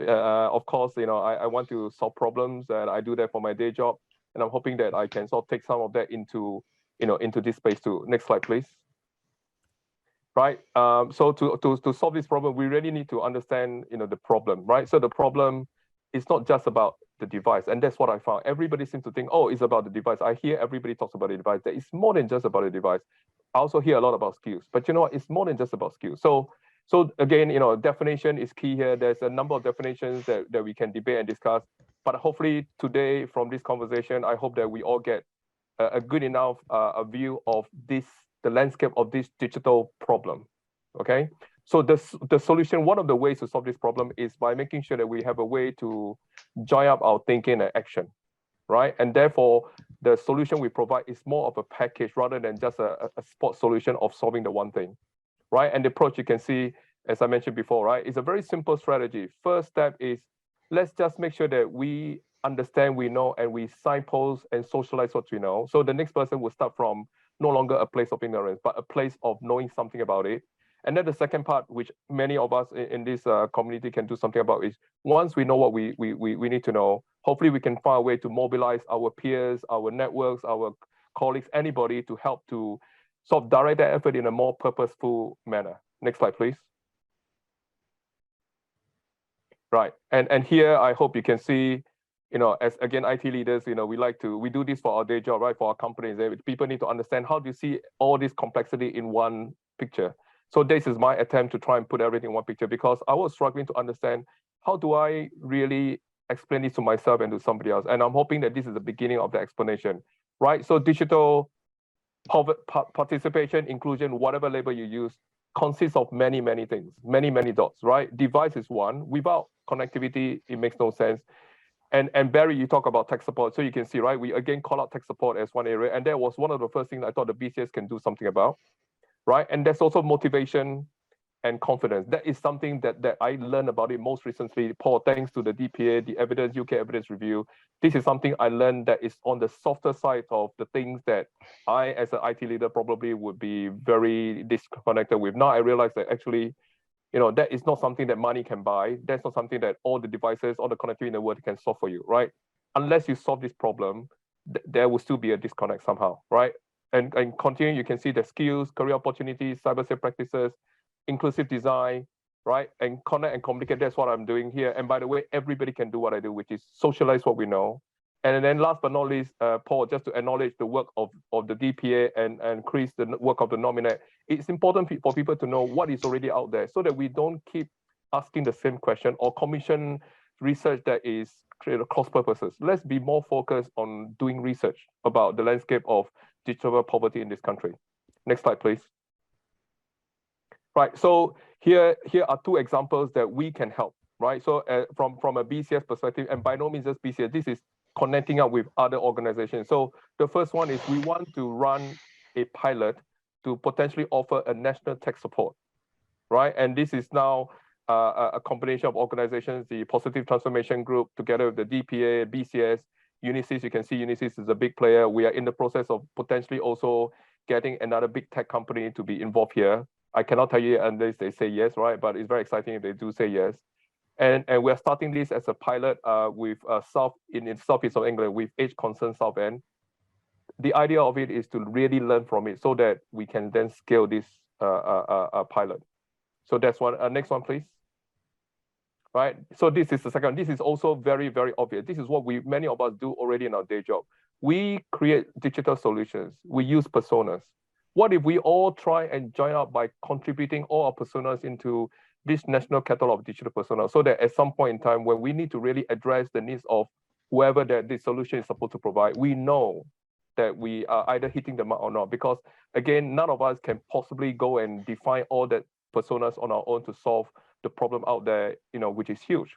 of course, I want to solve problems, and I do that for my day job, and I'm hoping that I can sort of take some of that into this space too. Next slide, please. Right, so to solve this problem, we really need to understand the problem, right? So the problem is not just about the device, and that's what I found. Everybody seems to think, oh, it's about the device. I hear everybody talks about the device. That it's more than just about the device. I also hear a lot about skills, but you know what? It's more than just about skills. So again, definition is key here. There's a number of definitions that we can debate and discuss. But hopefully today, from this conversation, I hope that we all get a good enough a view of the landscape of this digital problem. Okay. So the solution, one of the ways to solve this problem is by making sure that we have a way to join up our thinking and action, right? And therefore, the solution we provide is more of a package rather than just a spot solution of solving the one thing, right? And the approach you can see, as I mentioned before, right, is a very simple strategy. First step is let's just make sure that we understand, we know, and we signpost and socialize what we know. So the next person will start from no longer a place of ignorance, but a place of knowing something about it. And then the second part, which many of us in this community can do something about, is once we know what we need to know, hopefully we can find a way to mobilize our peers, our networks, our colleagues, anybody to help to sort of direct that effort in a more purposeful manner. Next slide, please. Right, and here I hope you can see, as again, IT leaders, we do this for our day job, right? For our companies, people need to understand how do you see all this complexity in one picture. So this is my attempt to try and put everything in one picture, because I was struggling to understand how do I really explain this to myself and to somebody else. And I'm hoping that this is the beginning of the explanation, right? So digital participation, inclusion, whatever label you use, consists of many, many things, many, many dots, right? Device is one. Without connectivity, it makes no sense. And Barry, you talk about tech support. So you can see, right, we again call out tech support as one area. And that was one of the first things I thought the BCS can do something about, right? And there's also motivation and confidence. That is something that I learned about it most recently, Paul, thanks to the DPA, the UK evidence review. This is something I learned that is on the softer side of the things that I, as an IT leader, probably would be very disconnected with. Now I realize that actually, that is not something that money can buy. That's not something that all the devices, all the connectivity in the world can solve for you, right? Unless you solve this problem, there will still be a disconnect somehow, right? And continue, you can see the skills, career opportunities, cybersecurity practices, inclusive design, right? And connect and communicate, that's what I'm doing here. And by the way, everybody can do what I do, which is socialize what we know. And then last but not least, Paul, just to acknowledge the work of the DPA and Chris, the work of the Nominate. It's important for people to know what is already out there so that we don't keep asking the same question or commission research that is created cross purposes. Let's be more focused on doing research about the landscape of digital poverty in this country. Next slide, please. Right, so here are two examples that we can help, right? So from a BCS perspective, and by no means just BCS, this is connecting up with other organizations. So the first one is we want to run a pilot to potentially offer a national tech support, right? And this is now a combination of organizations, the Positive Transformation Group, together with the DPA, BCS, Unisys. You can see Unisys is a big player. We are in the process of potentially also getting another big tech company to be involved here. I cannot tell you unless they say yes, right? But it's very exciting if they do say yes. And we're starting this as a pilot with in southeast of England with Age Concern Southend. The idea of it is to really learn from it so that we can then scale this pilot. So that's one. Next one, please. Right. So this is the second. This is also very, very obvious. This is what many of us do already in our day job. We create digital solutions. We use personas. What if we all try and join up by contributing all our personas into this national catalog of digital personas, so that at some point in time when we need to really address the needs of whoever that this solution is supposed to provide, we know that we are either hitting the mark or not. Because again, none of us can possibly go and define all the personas on our own to solve the problem out there, which is huge.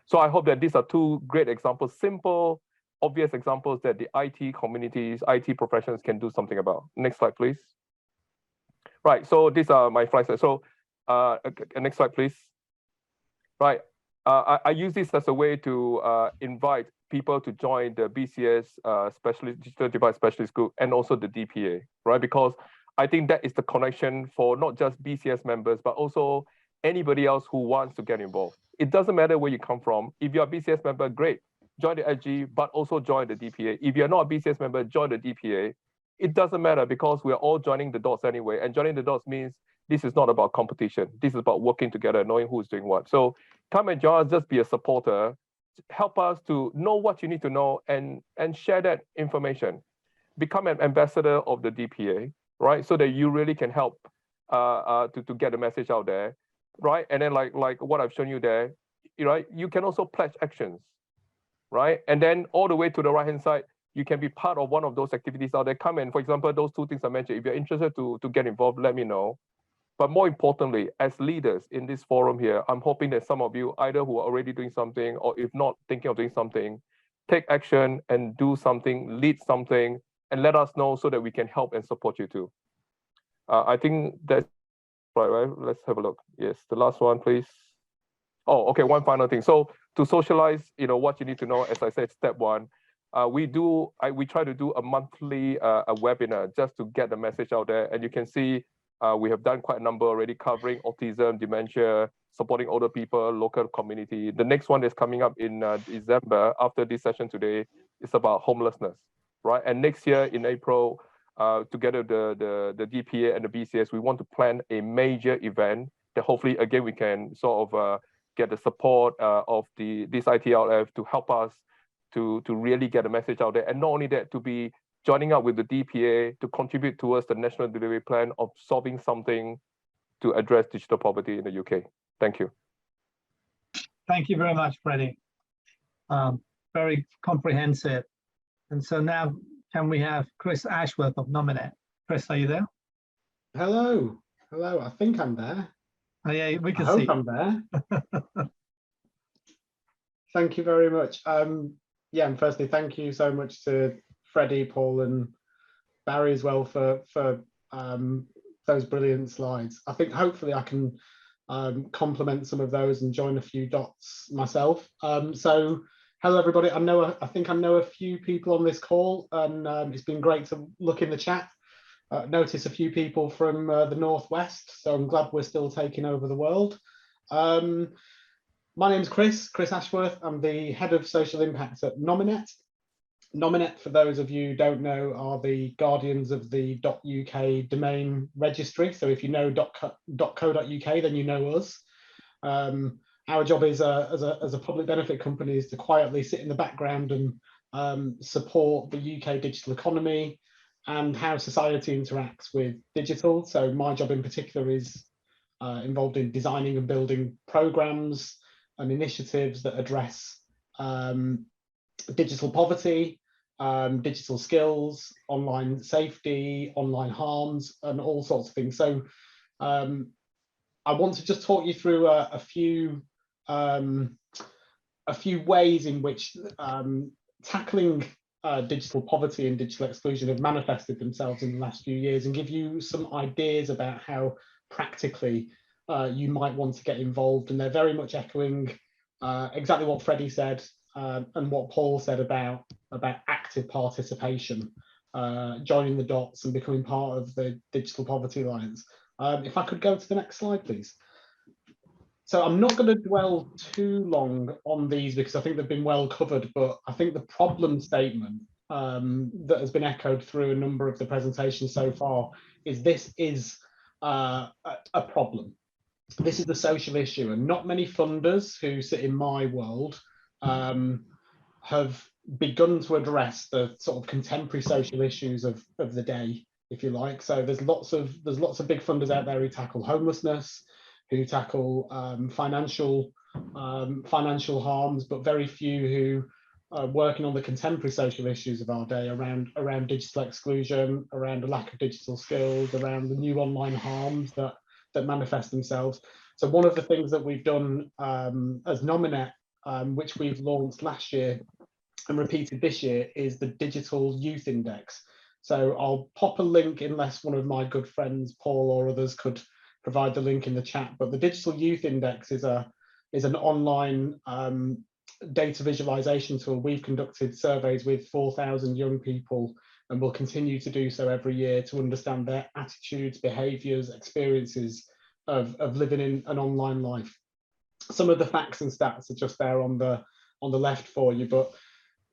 So I hope that these are two great examples, simple, obvious examples that the IT communities, IT professionals can do something about. Next slide, please. Right, so these are my slides. So next slide, please. Right, I use this as a way to invite people to join the BCS Digital Divide Specialist Group and also the DPA, right? Because I think that is the connection for not just BCS members, but also anybody else who wants to get involved. It doesn't matter where you come from. If you're a BCS member, great, join the SG, but also join the DPA. If you're not a BCS member, join the DPA. It doesn't matter because we're all joining the dots anyway. And joining the dots means this is not about competition. This is about working together, knowing who's doing what. So come and join us, just be a supporter. Help us to know what you need to know and share that information. Become an ambassador of the DPA, right? So that you really can help to get the message out there, right? And then like what I've shown you there, right? You can also pledge actions, right? And then all the way to the right-hand side, you can be part of one of those activities out there. Come in, for example, those two things I mentioned. If you're interested to get involved, let me know. But more importantly, as leaders in this forum here, I'm hoping that some of you, either who are already doing something, or if not thinking of doing something, take action and do something, lead something, and let us know so that we can help and support you too. I think that's right. Let's have a look. Yes, the last one, please. Oh, okay, one final thing. So to socialize, what you need to know, as I said, step one, we try to do a monthly a webinar just to get the message out there. And you can see we have done quite a number already covering autism, dementia, supporting older people, local community. The next one is coming up in December after this session today. It's about homelessness, right? And next year in April, together the DPA and the BCS, we want to plan a major event that hopefully again we can sort of get the support of this ITLF to help us to really get a message out there. And not only that, to be joining up with the DPA to contribute towards the National Delivery Plan of solving something to address digital poverty in the UK. Thank you. Thank you very much, Freddie. Very comprehensive. And so now can we have Chris Ashworth of Nominet? Chris, are you there? Hello. I think I'm there. Oh, yeah, we can I see. hope I'm there. Thank you very much. Yeah, and firstly, thank you so much to Freddie, Paul, and Barry as well for those brilliant slides. I think hopefully I can complement some of those and join a few dots myself. So hello everybody. I think I know a few people on this call, and it's been great to look in the chat. Notice a few people from the Northwest, so I'm glad we're still taking over the world. My name's Chris Ashworth. I'm the head of social impact at Nominet. Nominet, for those of you who don't know, are the guardians of the .uk domain registry. So if you know .co.uk, then you know us. Our job is as a public benefit company is to quietly sit in the background and support the UK digital economy and how society interacts with digital. So my job in particular is involved in designing and building programs and initiatives that address digital poverty, digital skills, online safety, online harms, and all sorts of things. So I want to just talk you through a few ways in which tackling digital poverty and digital exclusion have manifested themselves in the last few years, and give you some ideas about how practically you might want to get involved. And they're very much echoing exactly what Freddie said and what Paul said about active participation, joining the dots and becoming part of the Digital Poverty Alliance. If I could go to the next slide, please. So I'm not going to dwell too long on these because I think they've been well covered, but I think the problem statement that has been echoed through a number of the presentations so far is this is a problem. This is the social issue, and not many funders who sit in my world have begun to address the sort of contemporary social issues of the day, if you like. So there's lots of big funders out there who tackle homelessness, who tackle financial harms, but very few who are working on the contemporary social issues of our day around digital exclusion, around a lack of digital skills, around the new online harms that manifest themselves. So one of the things that we've done as Nominet, which we've launched last year and repeated this year, is the Digital Youth Index. So I'll pop a link, unless one of my good friends, Paul or others, could provide the link in the chat. But the Digital Youth Index is an online data visualization tool. We've conducted surveys with 4,000 young people, and will continue to do so every year to understand their attitudes, behaviours, experiences of living in an online life. Some of the facts and stats are just there on the left for you, but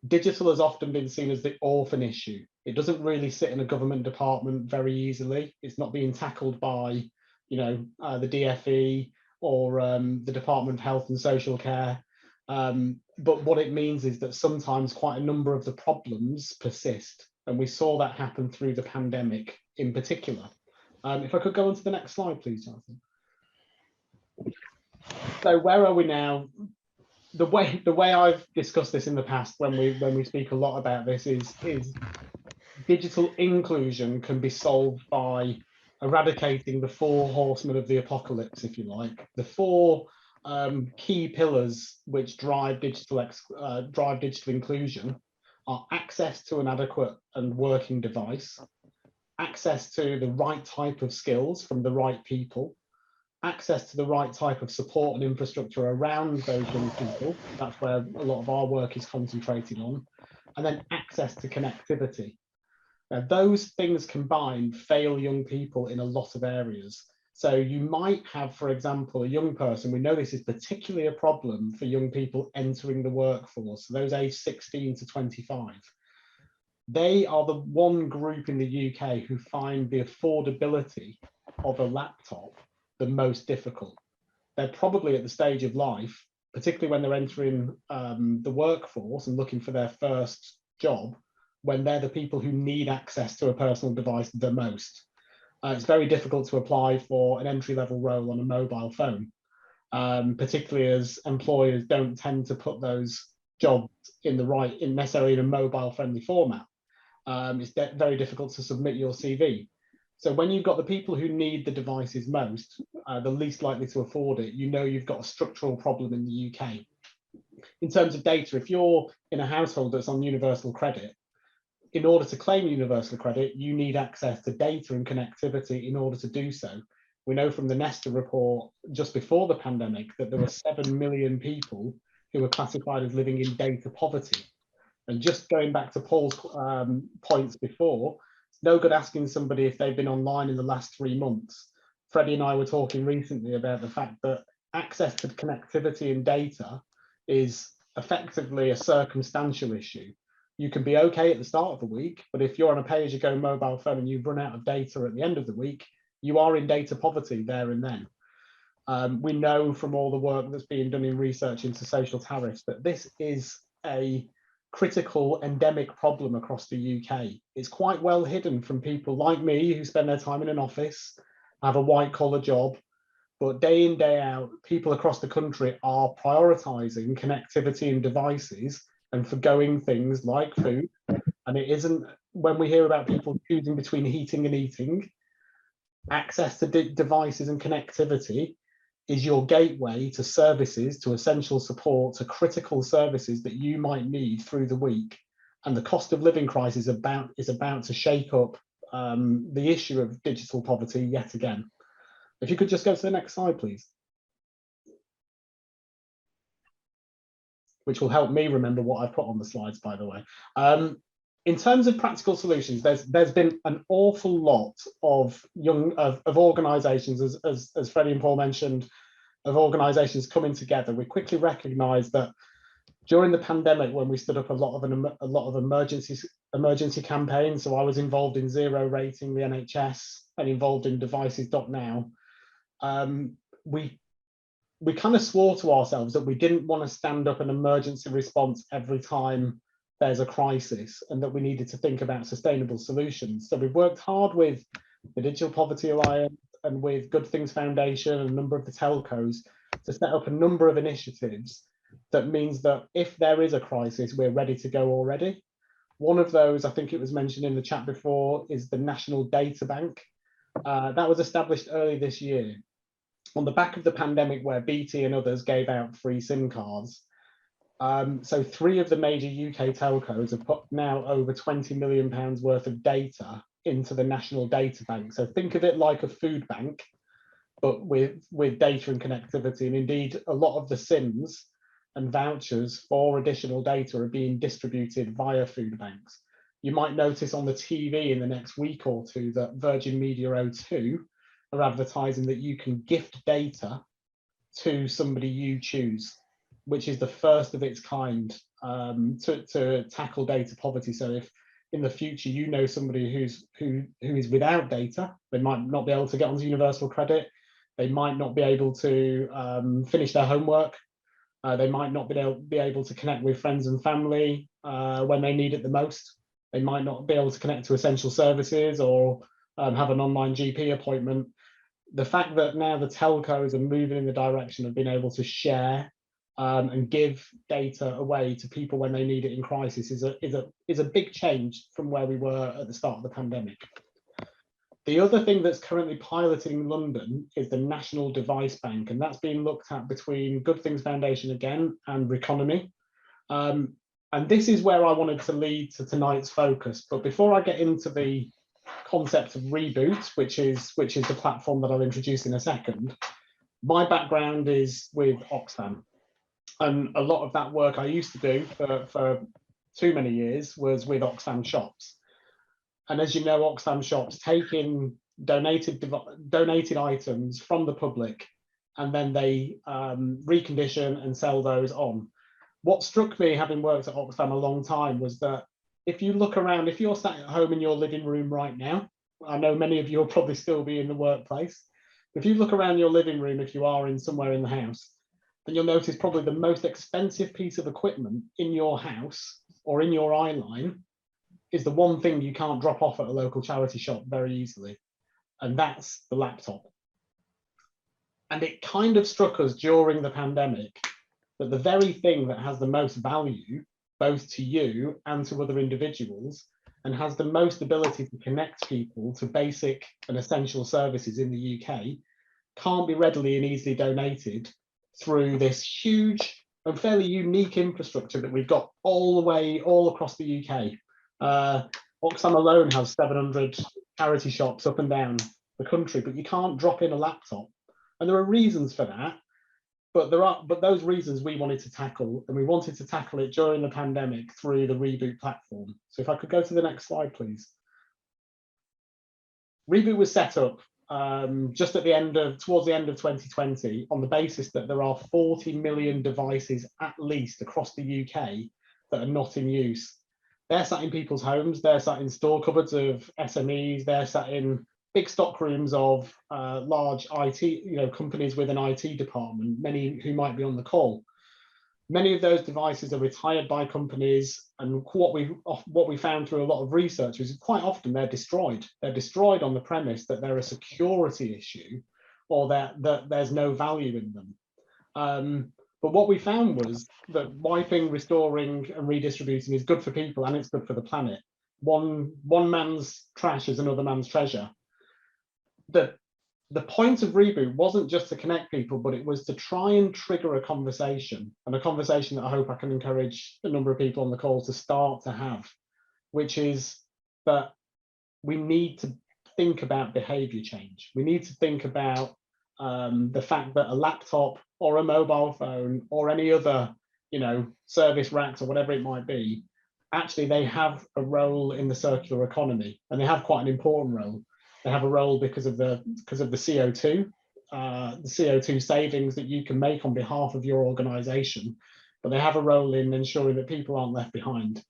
digital has often been seen as the orphan issue. It doesn't really sit in a government department very easily. It's not being tackled by, the DFE or the Department of Health and Social Care. But what it means is that sometimes quite a number of the problems persist. And we saw that happen through the pandemic in particular. If I could go on to the next slide, please, Jonathan. So where are we now? The way I've discussed this in the past, when we speak a lot about this, is digital inclusion can be solved by eradicating the four horsemen of the apocalypse, if you like. The four key pillars which drive digital inclusion are access to an adequate and working device, access to the right type of skills from the right people, access to the right type of support and infrastructure around those young people. That's where a lot of our work is concentrating on. And then access to connectivity. Now, those things combined fail young people in a lot of areas. So you might have, for example, a young person, we know this is particularly a problem for young people entering the workforce, so those aged 16 to 25. They are the one group in the UK who find the affordability of a laptop the most difficult. They're probably at the stage of life, particularly when they're entering the workforce and looking for their first job, when they're the people who need access to a personal device the most. It's very difficult to apply for an entry-level role on a mobile phone, particularly as employers don't tend to put those jobs necessarily in a mobile-friendly format. It's very difficult to submit your CV. So when you've got the people who need the devices most, the least likely to afford it, you know you've got a structural problem in the UK. In terms of data, if you're in a household that's on universal credit, in order to claim universal credit, you need access to data and connectivity in order to do so. We know from the Nesta report just before the pandemic that there were 7 million people who were classified as living in data poverty. And just going back to Paul's points before, it's no good asking somebody if they've been online in the last 3 months. Freddie and I were talking recently about the fact that access to connectivity and data is effectively a circumstantial issue. You can be okay at the start of the week, but if you're on a pay-as-you-go mobile phone and you've run out of data at the end of the week, you are in data poverty there and then. We know from all the work that's being done in research into social tariffs that this is a critical endemic problem across the UK. It's quite well hidden from people like me who spend their time in an office, have a white-collar job, but day in, day out, people across the country are prioritising connectivity and devices and forgoing things like food. And it isn't, when we hear about people choosing between heating and eating, access to devices and connectivity is your gateway to services, to essential support, to critical services that you might need through the week. And the cost of living crisis is about to shake up the issue of digital poverty yet again. If you could just go to the next slide, please. Which will help me remember what I put on the slides, by the way. In terms of practical solutions, there's been an awful lot of organisations, as Freddie and Paul mentioned, of organisations coming together. We quickly recognised that during the pandemic, when we stood up a lot of emergency campaigns, so I was involved in Zero Rating the NHS and involved in Devices.now. We kind of swore to ourselves that we didn't want to stand up an emergency response every time there's a crisis, and that we needed to think about sustainable solutions. So we've worked hard with the Digital Poverty Alliance and with Good Things Foundation and a number of the telcos to set up a number of initiatives that means that if there is a crisis, we're ready to go already. One of those, I think it was mentioned in the chat before, is the National Data Bank. That was established early this year on the back of the pandemic, where BT and others gave out free SIM cards. So 3 of the major UK telcos have put now over £20 million worth of data into the National Data Bank. So think of it like a food bank, but with data and connectivity. And indeed, a lot of the SIMs and vouchers for additional data are being distributed via food banks. You might notice on the TV in the next week or two that Virgin Media O2 are advertising that you can gift data to somebody you choose, which is the first of its kind to tackle data poverty. So if in the future you know somebody who is without data, they might not be able to get onto universal credit, they might not be able to finish their homework, they might not be able to connect with friends and family when they need it the most, they might not be able to connect to essential services or have an online GP appointment. The fact that now the telcos are moving in the direction of being able to share and give data away to people when they need it in crisis is a big change from where we were at the start of the pandemic. The other thing that's currently piloting London is the National Device Bank, and that's being looked at between Good Things Foundation again and Reconomy. And this is where I wanted to lead to tonight's focus. But before I get into the concept of Reboot, which is the platform that I'll introduce in a second, My background is with Oxfam, and a lot of that work I used to do for too many years was with Oxfam shops. And as you know, Oxfam shops take in donated items from the public, and then they recondition and sell those on. What struck me, having worked at Oxfam a long time, was that if you look around, if you're sat at home in your living room right now, I know many of you will probably still be in the workplace. If you look around your living room, if you are in somewhere in the house, then you'll notice probably the most expensive piece of equipment in your house or in your eye line is the one thing you can't drop off at a local charity shop very easily, and that's the laptop. And it kind of struck us during the pandemic that the very thing that has the most value, both to you and to other individuals, and has the most ability to connect people to basic and essential services in the UK, can't be readily and easily donated through this huge and fairly unique infrastructure that we've got all across the UK. Oxfam alone has 700 charity shops up and down the country, but you can't drop in a laptop. And there are reasons for that, but those reasons we wanted to tackle, and we wanted to tackle it during the pandemic through the Reboot platform. So if I could go to the next slide, please. Reboot was set up just at towards the end of 2020 on the basis that there are 40 million devices at least across the UK that are not in use. They're sat in people's homes, they're sat in store cupboards of SMEs, they're sat in big stock rooms of large IT, companies with an IT department, many who might be on the call. Many of those devices are retired by companies, and what we found through a lot of research is quite often they're destroyed. They're destroyed on the premise that they're a security issue, or that there's no value in them. But what we found was that wiping, restoring, and redistributing is good for people and it's good for the planet. One man's trash is another man's treasure. The point of Reboot wasn't just to connect people, but it was to try and trigger a conversation, and a conversation that I hope I can encourage a number of people on the call to start to have, which is that we need to think about behavior change. We need to think about the fact that a laptop or a mobile phone or any other, service racks or whatever it might be, actually they have a role in the circular economy, and they have quite an important role. They have a role because of the CO2, the CO2 savings that you can make on behalf of your organization, but they have a role in ensuring that people aren't left behind.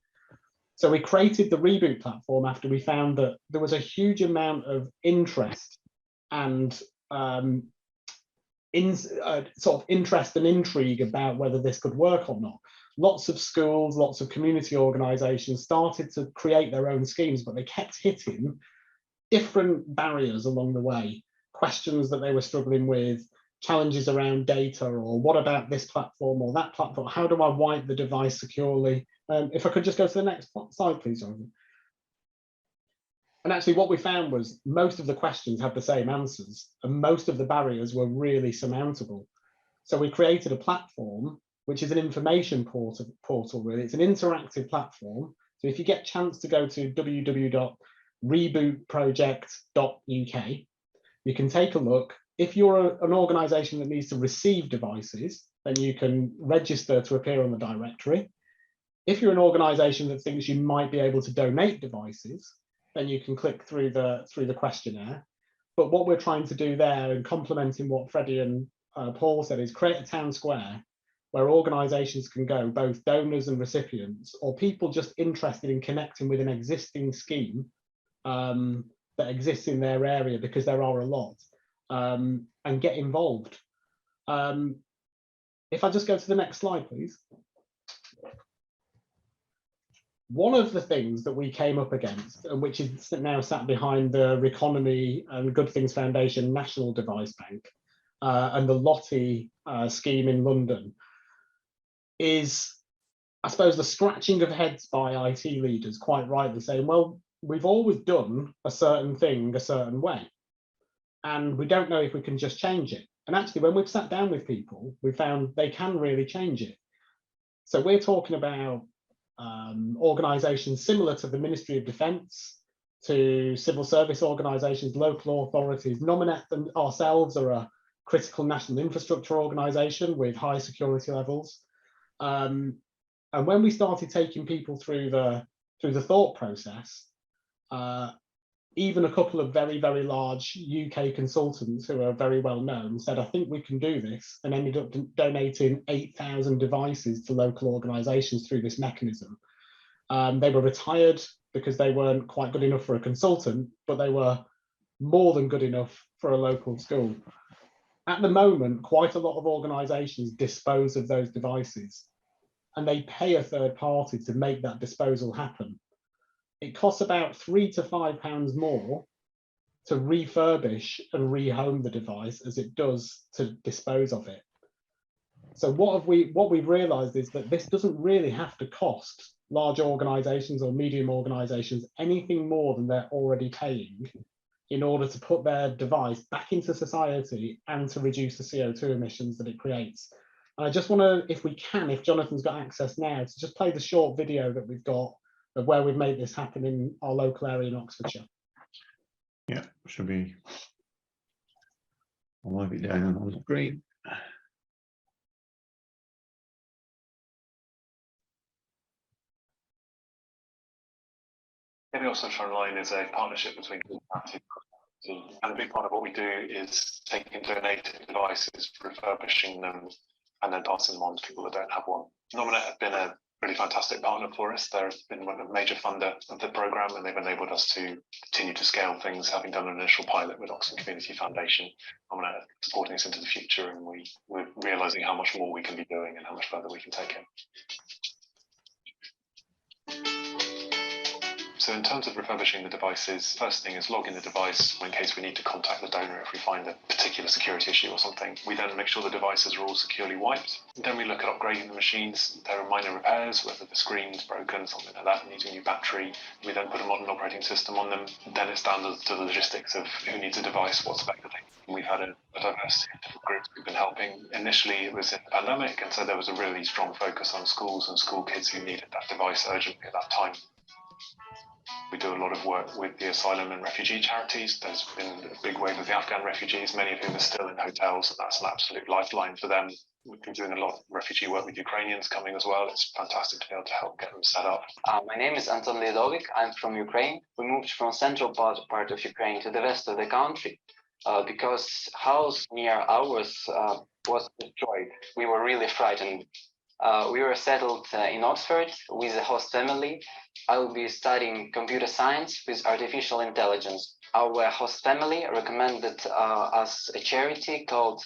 So we created the Reboot platform after we found that there was a huge amount of interest and sort of interest and intrigue about whether this could work or not. Lots of schools, lots of community organizations started to create their own schemes, but they kept hitting different barriers along the way, questions that they were struggling with, challenges around data, or what about this platform or that platform? How do I wipe the device securely? If I could just go to the next slide, please, Jonathan. And actually what we found was most of the questions had the same answers, and most of the barriers were really surmountable. So we created a platform, which is an information portal really. It's an interactive platform. So if you get a chance to go to www.rebootproject.uk, you can take a look. If you're an organization that needs to receive devices, then you can register to appear on the directory. If you're an organization that thinks you might be able to donate devices, then you can click through the questionnaire. But what we're trying to do there, and complementing what Freddie and Paul said, is create a town square where organizations can go, both donors and recipients, or people just interested in connecting with an existing scheme that exists in their area, because there are a lot, and get involved. If I just go to the next slide, please. One of the things that we came up against, and which is now sat behind the Reconomy and Good Things Foundation National Device Bank and the Lottie scheme in London, is, I suppose, the scratching of heads by IT leaders, quite rightly saying, well, we've always done a certain thing a certain way, and we don't know if we can just change it. And actually, when we've sat down with people, we found they can really change it. So we're talking about organisations similar to the Ministry of Defence, to civil service organisations, local authorities, nominate them ourselves, or a critical national infrastructure organisation with high security levels. And when we started taking people through the thought process, even a couple of very, very large UK consultants who are very well known said, I think we can do this, and ended up donating 8,000 devices to local organisations through this mechanism. They were retired because they weren't quite good enough for a consultant, but they were more than good enough for a local school. At the moment, quite a lot of organisations dispose of those devices, and they pay a third party to make that disposal happen. It costs about £3 to £5 more to refurbish and rehome the device as it does to dispose of it. So what we've realised is that this doesn't really have to cost large organisations or medium organisations anything more than they're already paying in order to put their device back into society and to reduce the CO2 emissions that it creates. And I just want to, if we can, if Jonathan's got access now, to just play the short video that we've got of where we've made this happen in our local area in Oxfordshire. Yeah, should be. I'll move it down on the screen. Getting Oxfordshire Online is a partnership between and a big part of what we do is taking donated devices, refurbishing them, and then passing them on to people that don't have one. Nominate have been a really fantastic partner for us. They've been a major funder of the programme, and they've enabled us to continue to scale things, having done an initial pilot with Oxford Community Foundation. Nominate supporting us into the future, and we're realising how much more we can be doing and how much further we can take it. So in terms of refurbishing the devices, first thing is log in the device in case we need to contact the donor if we find a particular security issue or something. We then make sure the devices are all securely wiped. Then we look at upgrading the machines. There are minor repairs, whether the screen's broken, something like that, needs a new battery. We then put a modern operating system on them. Then it's down to the logistics of who needs a device, what's expected. We've had a diversity of different groups we've been helping. Initially, it was in the pandemic, and so there was a really strong focus on schools and school kids who needed that device urgently at that time. We do a lot of work with the asylum and refugee charities. There's been a big wave of the Afghan refugees, many of whom are still in hotels, and that's an absolute lifeline for them. We've been doing a lot of refugee work with Ukrainians coming as well. It's fantastic to be able to help get them set up. My name is Anton Lidovik. I'm from Ukraine. We moved from central part of Ukraine to the west of the country because house near ours was destroyed. We were really frightened. We were settled in Oxford with a host family. I will be studying computer science with artificial intelligence. Our host family recommended us a charity called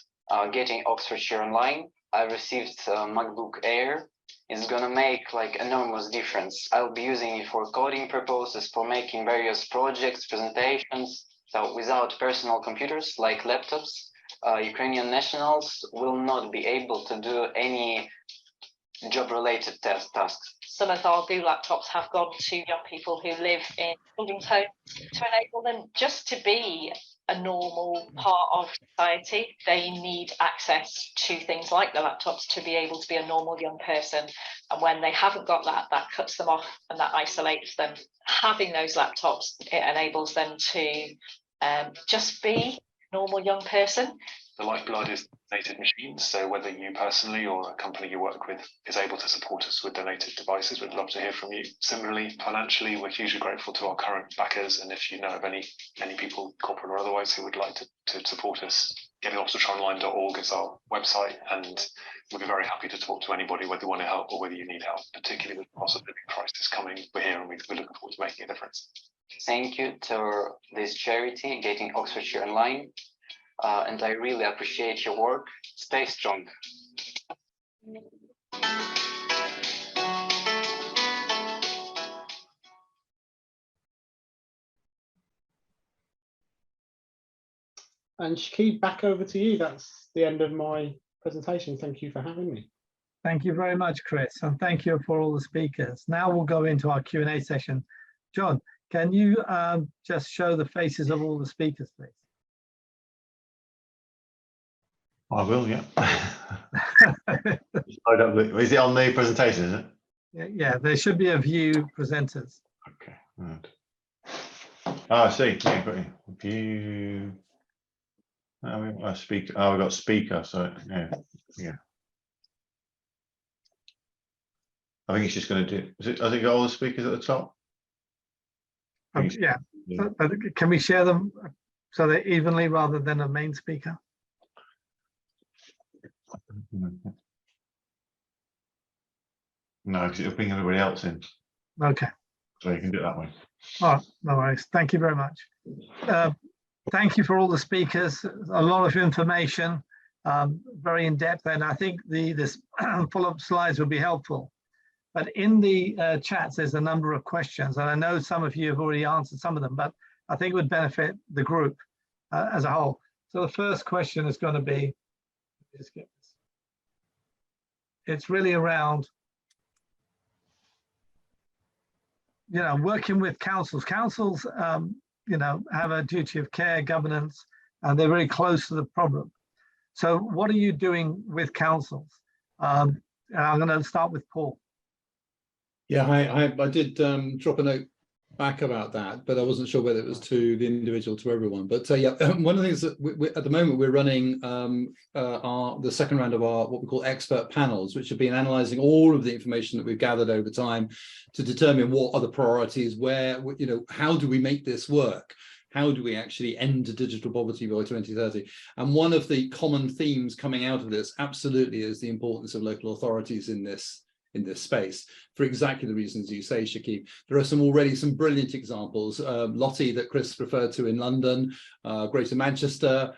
Getting Oxfordshire Online. I received MacBook Air. It's gonna make like enormous difference. I'll be using it for coding purposes, for making various projects, presentations. So without personal computers like laptops, Ukrainian nationals will not be able to do any job-related tasks. Some of our blue laptops have gone to young people who live in children's homes to enable them just to be a normal part of society. They need access to things like the laptops to be able to be a normal young person. And when they haven't got that, that cuts them off and that isolates them. Having those laptops, it enables them to just be a normal young person. The lifeblood is donated machines, so whether you personally or a company you work with is able to support us with donated devices, we'd love to hear from you. Similarly, financially, we're hugely grateful to our current backers, and if you know of any people, corporate or otherwise, who would like to support us, gettingoxfordshire.org is our website, and we'd be very happy to talk to anybody, whether you want to help or whether you need help, particularly with the cost of living crisis coming. We're here and we're looking forward to making a difference. Thank you to this charity, Getting Oxfordshire Online. And I really appreciate your work. Stay strong. And Shakib, back over to you. That's the end of my presentation. Thank you for having me. Thank you very much, Chris, and thank you for all the speakers. Now we'll go into our Q&A session. John, can you just show the faces of all the speakers, please? I will, yeah. Is it on the presentation, is it? Yeah, there should be a view presenters. Okay, right. Oh, I see. Yeah, got you. View. I speak. Oh, we got speaker. So yeah. I think it's just going to do. Is it? I think all the speakers at the top. Yeah. But can we share them so they're evenly rather than a main speaker? No, because it'll bring everybody else in. Okay. So you can do it that way. Oh, no worries. Thank you very much. Thank you for all the speakers. A lot of information, very in depth, and I think this follow-up slides will be helpful. But in the chats, there's a number of questions, and I know some of you have already answered some of them, but I think it would benefit the group as a whole. So the first question is going to be, it's really around, working with councils. Councils, have a duty of care, governance, and they're very close to the problem. So what are you doing with councils? And I'm going to start with Paul. Yeah, I did drop a note back about that, but I wasn't sure whether it was to the individual, to everyone. But yeah, one of the things that at the moment we're running the second round of our what we call expert panels, which have been analysing all of the information that we've gathered over time to determine what are the priorities, where, how do we make this work? How do we actually end digital poverty by 2030? And one of the common themes coming out of this absolutely is the importance of local authorities in this space, for exactly the reasons you say, Shakib. There are already some brilliant examples. Lottie, that Chris referred to in London, Greater Manchester,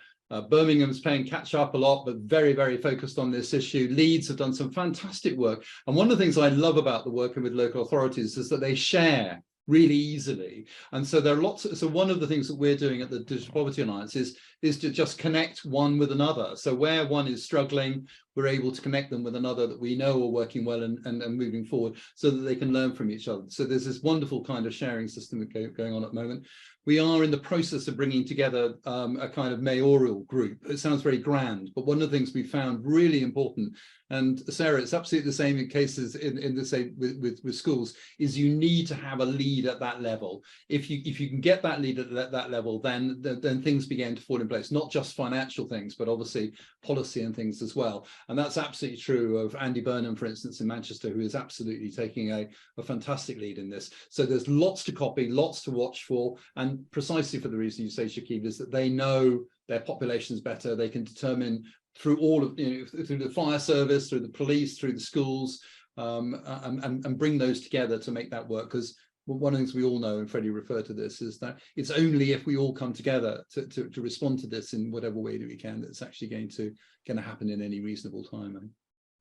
Birmingham's playing catch up a lot, but very, very focused on this issue. Leeds have done some fantastic work. And one of the things I love about the working with local authorities is that they share really easily. And so there are lots. So one of the things that we're doing at the Digital Poverty Alliance is to just connect one with another. So where one is struggling, we're able to connect them with another that we know are working well and moving forward, so that they can learn from each other. So there's this wonderful kind of sharing system going on at the moment. We are in the process of bringing together a kind of mayoral group. It sounds very grand, but one of the things we found really important, and Sarah, it's absolutely the same in cases in the same with schools, is you need to have a lead at that level. If you can get that lead at that level, then things begin to fall in place, not just financial things, but obviously policy and things as well. And that's absolutely true of Andy Burnham, for instance, in Manchester, who is absolutely taking a fantastic lead in this. So there's lots to copy, lots to watch for, and precisely for the reason you say, Shakib, is that they know their populations better. They can determine through all of, through the fire service, through the police, through the schools, and bring those together to make that work. Because one of the things we all know, and Freddie referred to this, is that it's only if we all come together to respond to this in whatever way that we can, that's actually going to happen in any reasonable time.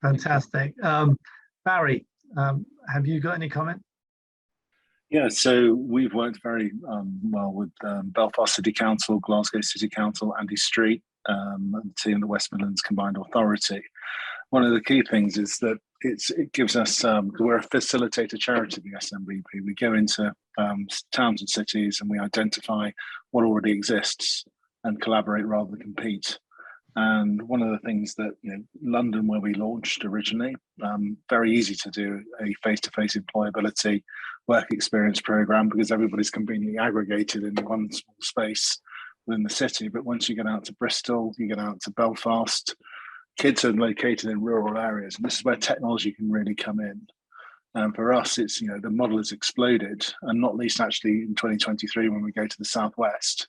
Fantastic. Barry, have you got any comment? Yeah, so we've worked very well with Belfast City Council, Glasgow City Council, Andy Street, and the team at the West Midlands Combined Authority. One of the key things is that it gives us, we're a facilitator charity, the SMBP. We go into towns and cities and we identify what already exists and collaborate rather than compete. And one of the things that, London, where we launched originally, very easy to do a face-to-face employability work experience program because everybody's conveniently aggregated in one small space within the city. But once you get out to Bristol, you get out to Belfast, kids are located in rural areas, and this is where technology can really come in. And for us, it's, the model has exploded, and not least actually in 2023 when we go to the Southwest.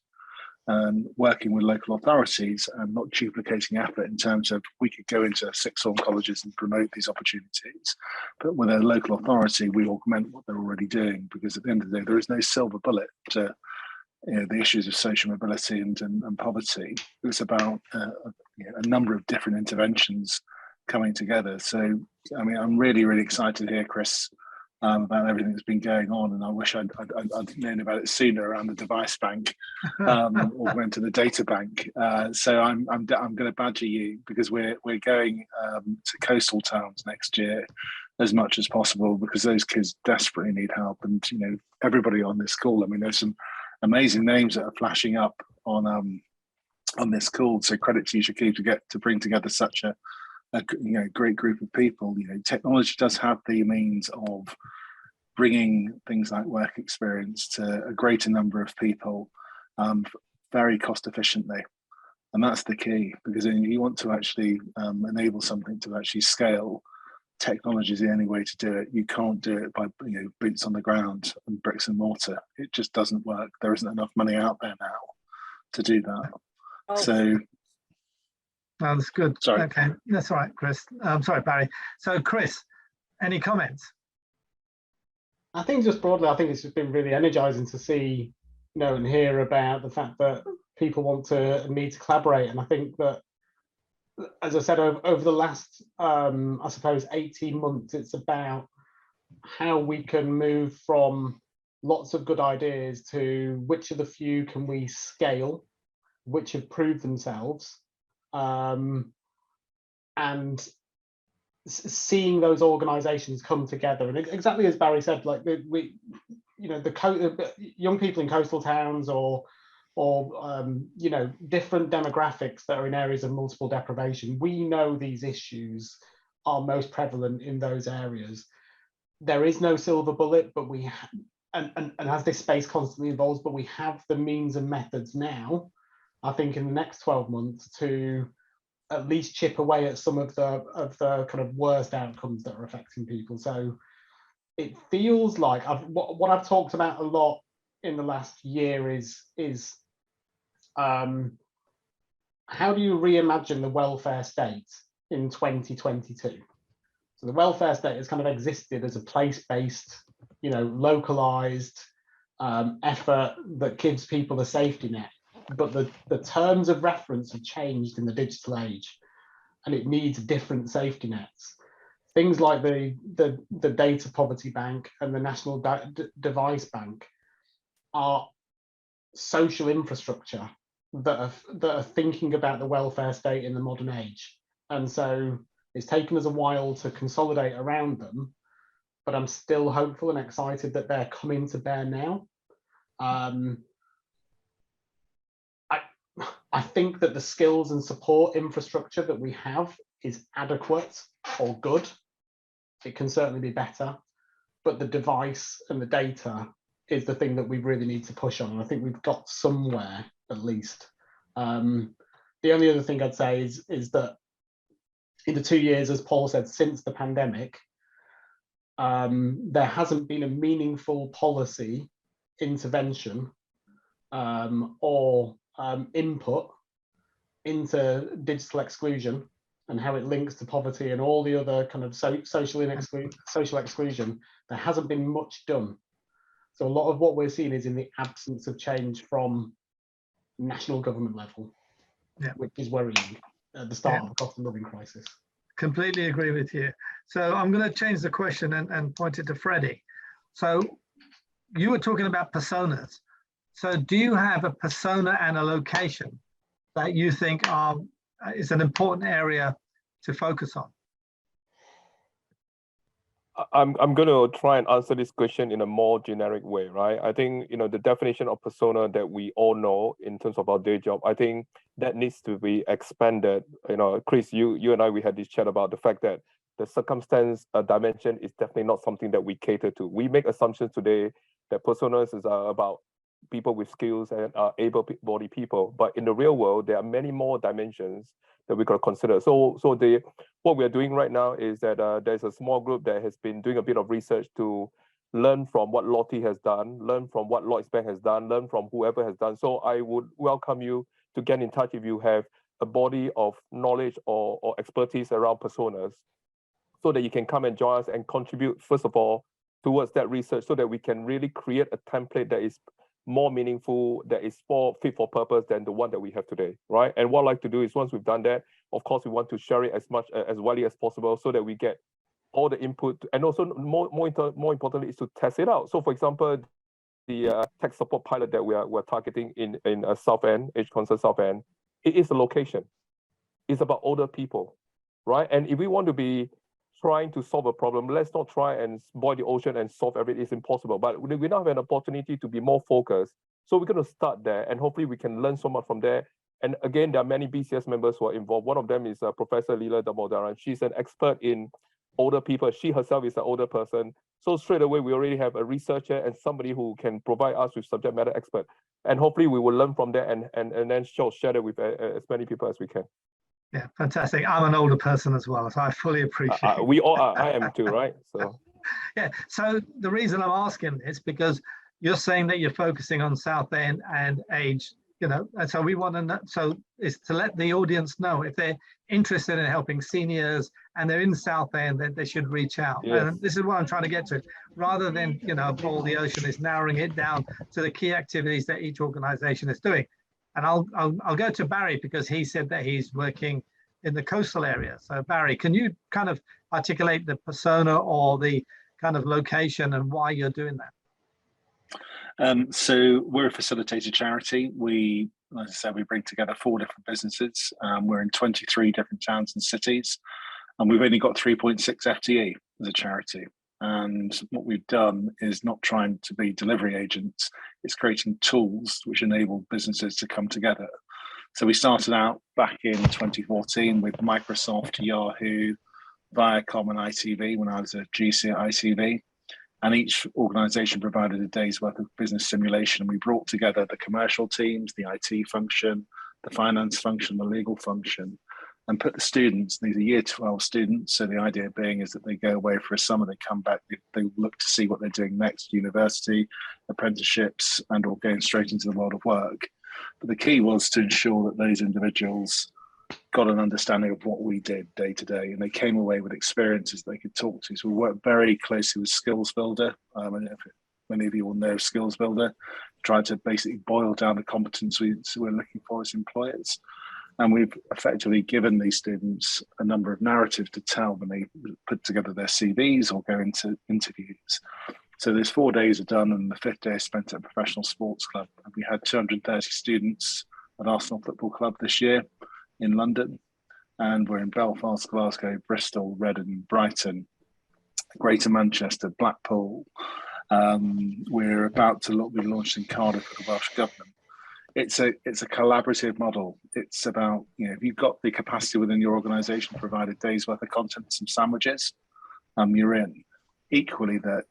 And working with local authorities and not duplicating effort in terms of we could go into sixth form colleges and promote these opportunities, but with a local authority we augment what they're already doing, because at the end of the day there is no silver bullet to the issues of social mobility and poverty. It's about a number of different interventions coming together. So I mean, I'm really excited here, Chris, about everything that's been going on, and I wish I'd known about it sooner around the device bank, or went to the data bank. So I'm going to badger you, because we're going to coastal towns next year as much as possible, because those kids desperately need help. And everybody on this call, I mean, there's some amazing names that are flashing up on this call. So credit to you, Shakib, to bring together such a great group of people. Technology does have the means of bringing things like work experience to a greater number of people very cost efficiently. And that's the key, because you want to actually enable something to actually scale. Technology is the only way to do it. You can't do it by boots on the ground and bricks and mortar. It just doesn't work. There isn't enough money out there now to do that. Oh. So that's good. Sorry. Okay, that's all right, Chris. I'm sorry, Barry. So, Chris, any comments? I think just broadly, I think it's just been really energizing to see, and hear about the fact that people want to and need to collaborate. And I think that, as I said, over the last, I suppose, 18 months, it's about how we can move from lots of good ideas to which of the few can we scale, which have proved themselves, and seeing those organizations come together. And exactly as Barry said, like the young people in coastal towns or different demographics that are in areas of multiple deprivation, we know these issues are most prevalent in those areas. There is no silver bullet, but we and as this space constantly evolves, but we have the means and methods now, I think, in the next 12 months to at least chip away at some of the kind of worst outcomes that are affecting people. So it feels like what I've talked about a lot in the last year is how do you reimagine the welfare state in 2022? So the welfare state has kind of existed as a place-based, localized effort that gives people a safety net. But the terms of reference have changed in the digital age, and it needs different safety nets. Things like the Data Poverty Bank and the National Device Bank are social infrastructure that are thinking about the welfare state in the modern age. And so it's taken us a while to consolidate around them, but I'm still hopeful and excited that they're coming to bear now. I think that the skills and support infrastructure that we have is adequate or good. It can certainly be better, but the device and the data is the thing that we really need to push on. And I think we've got somewhere, at least. The only other thing I'd say is that in the 2 years, as Paul said, since the pandemic, there hasn't been a meaningful policy intervention or input into digital exclusion and how it links to poverty and all the other kind of social exclusion. There hasn't been much done. So a lot of what we're seeing is in the absence of change from national government level, which is worrying at the start of the cost of living crisis. Completely agree with you. So I'm going to change the question and point it to Freddie. So you were talking about personas. So do you have a persona and a location that you think is an important area to focus on? I'm going to try and answer this question in a more generic way, right? I think, the definition of persona that we all know in terms of our day job, I think that needs to be expanded. Chris, you and I, we had this chat about the fact that the circumstance dimension is definitely not something that we cater to. We make assumptions today that personas is about people with skills and able-bodied people, but in the real world, there are many more dimensions that we got to consider. So what we are doing right now is that there's a small group that has been doing a bit of research to learn from what Lottie has done, learn from what Lloyds Bank has done, learn from whoever has done. So I would welcome you to get in touch if you have a body of knowledge or expertise around personas, so that you can come and join us and contribute, first of all, towards that research, so that we can really create a template that is more meaningful, that is fit for purpose than the one that we have today, right? And what I'd like to do is, once we've done that, of course, we want to share it as widely as possible, so that we get all the input, and also more importantly is to test it out. So, for example, the tech support pilot that we're targeting in South End, Edge Concert South End, it is a location. It's about older people, right? And if we want to be trying to solve a problem, let's not try and boil the ocean and solve everything. It's impossible. But we now have an opportunity to be more focused. So we're going to start there, and hopefully we can learn so much from there. And again, there are many BCS members who are involved. One of them is Professor Leela Damodaran. She's an expert in older people. She herself is an older person. So straight away, we already have a researcher and somebody who can provide us with subject matter expert. And hopefully we will learn from there and then share that with as many people as we can. Yeah, fantastic. I'm an older person as well, so I fully appreciate it. We all are. I am too, right? So yeah. So the reason I'm asking is because you're saying that you're focusing on Southend and age, you know, and so we want to know, so is to let the audience know if they're interested in helping seniors and they're in Southend, that they should reach out. Yes. And this is what I'm trying to get to, rather than, you know, Paul the Ocean is narrowing it down to the key activities that each organization is doing. And I'll go to Barry because he said that he's working in the coastal area. So Barry, can you kind of articulate the persona or the kind of location and why you're doing that? So we're a facilitated charity. We, as I said, we bring together 4 different businesses. We're in 23 different towns and cities, and we've only got 3.6 FTE as a charity. And what we've done is not trying to be delivery agents, it's creating tools which enable businesses to come together. So we started out back in 2014 with Microsoft, Yahoo, Viacom and ITV when I was at GC at ITV. And each organization provided a day's worth of business simulation. We brought together the commercial teams, the IT function, the finance function, the legal function, and put the students, these are year 12 students. So the idea being is that they go away for a summer, they come back, they look to see what they're doing next, university, apprenticeships, and or going straight into the world of work. But the key was to ensure that those individuals got an understanding of what we did day to day, and they came away with experiences they could talk to. So we worked very closely with Skills Builder. And if many of you will know Skills Builder, tried to basically boil down the competencies we're looking for as employers. And we've effectively given these students a number of narratives to tell when they put together their CVs or go into interviews. So those 4 days are done, and the 5th day is spent at a professional sports club. And we had 230 students at Arsenal Football Club this year in London, and we're in Belfast, Glasgow, Bristol, Reading, Brighton, Greater Manchester, Blackpool. We're about to be launched in Cardiff for the Welsh Government. It's a collaborative model. It's about, you know, if you've got the capacity within your organisation to provide a day's worth of content, some sandwiches, you're in. Equally, that,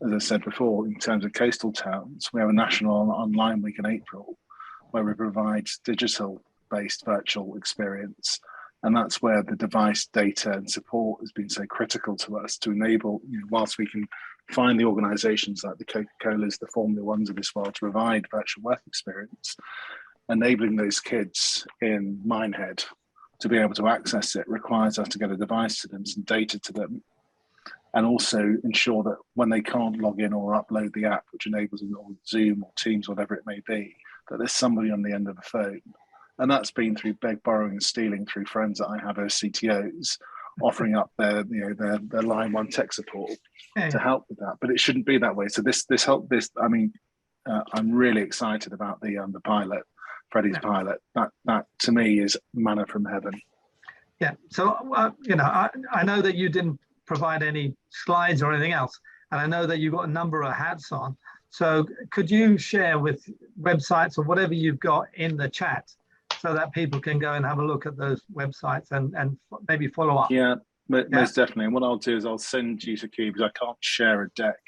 as I said before, in terms of coastal towns, we have a national online week in April where we provide digital-based virtual experience. And that's where the device data and support has been so critical to us to enable, you know, whilst we can find the organizations like the Coca-Colas, the Formula Ones of this world to provide virtual work experience, enabling those kids in Minehead to be able to access it requires us to get a device to them, some data to them, and also ensure that when they can't log in or upload the app, which enables them on Zoom or Teams, whatever it may be, that there's somebody on the end of the phone. And that's been through beg, borrowing and stealing through friends that I have as CTOs, offering up their line 1 tech support to help with that. But it shouldn't be that way. So I'm really excited about the pilot, Freddie's pilot. That to me is manna from heaven. Yeah. So you know, I know that you didn't provide any slides or anything else, and I know that you've got a number of hats on. So could you share with websites or whatever you've got in the chat, so that people can go and have a look at those websites and maybe follow up? Yeah, most definitely. And what I'll do is I'll send you to Q, because I can't share a deck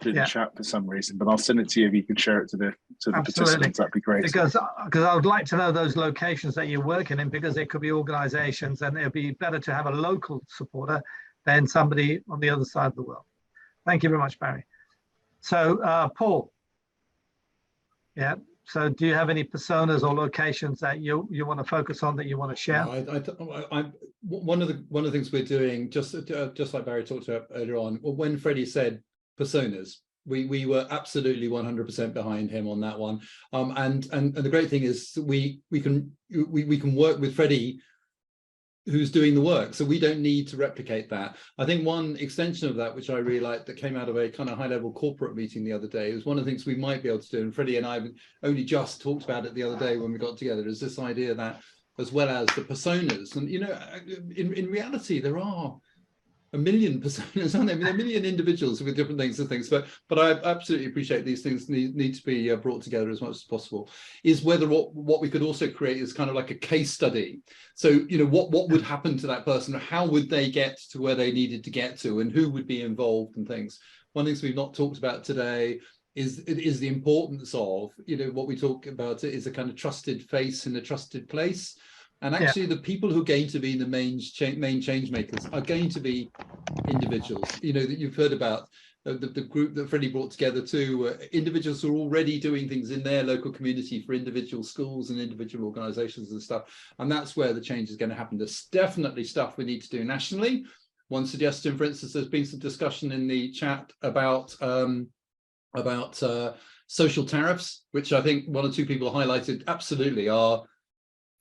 through the chat for some reason, but I'll send it to you if you can share it to the participants. That'd be great. Because I would like to know those locations that you're working in, because it could be organizations, and it'd be better to have a local supporter than somebody on the other side of the world. Thank you very much, Barry. So Paul, yeah. So do you have any personas or locations that you want to focus on, that you want to share? One of the things we're doing, just like Barry talked about earlier on, when Freddie said personas, we were absolutely 100% behind him on that one. And the great thing is we can work with Freddie, who's doing the work, so we don't need to replicate that. I think one extension of that, which I really liked, that came out of a kind of high-level corporate meeting the other day, was one of the things we might be able to do, and Freddie and I only just talked about it the other day when we got together, is this idea that, as well as the personas, and you know, in reality there are a million personas, aren't there? I mean, there are a million individuals with different things and things, but I absolutely appreciate these things need to be brought together as much as possible. Is whether what we could also create is kind of like a case study. So, you know, what would happen to that person, or how would they get to where they needed to get to, and who would be involved and things. one of the things we've not talked about today is the importance of, you know, what we talk about is a kind of trusted face in a trusted place. And actually, the people who are going to be the main change makers are going to be individuals. You know, that you've heard about the group that Freddie brought together too, individuals who are already doing things in their local community for individual schools and individual organizations and stuff. And that's where the change is going to happen. There's definitely stuff we need to do nationally. One suggestion, for instance, there's been some discussion in the chat about social tariffs, which I think one or two people highlighted absolutely are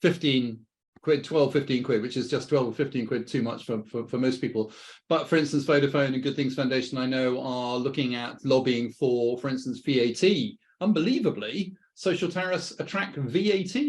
15 quid, 12, 15 quid, which is just 12 or 15 quid too much for most people. But for instance, Vodafone and Good Things Foundation, I know, are looking at lobbying for instance, VAT. Unbelievably, social tariffs attract VAT,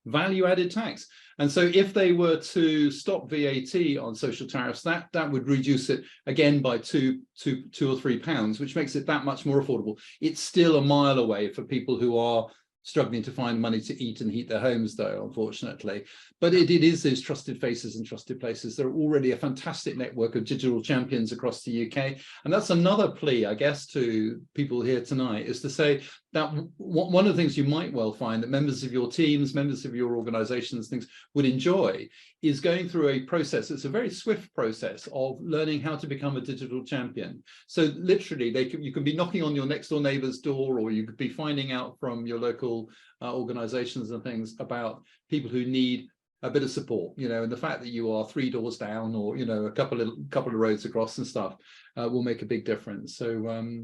value added tax. And so if they were to stop VAT on social tariffs, that would reduce it again by two or £3, which makes it that much more affordable. It's still a mile away for people who are struggling to find money to eat and heat their homes, though, unfortunately. But it is those trusted faces and trusted places. There are already a fantastic network of digital champions across the UK. And that's another plea, I guess, to people here tonight, is to say that one of the things you might well find that members of your teams, members of your organizations, things would enjoy is going through a process. It's a very swift process of learning how to become a digital champion. So literally, you can be knocking on your next door neighbor's door, or you could be finding out from your local organizations and things about people who need a bit of support, you know, and the fact that you are 3 doors down, or, you know, a couple of roads across and stuff will make a big difference. So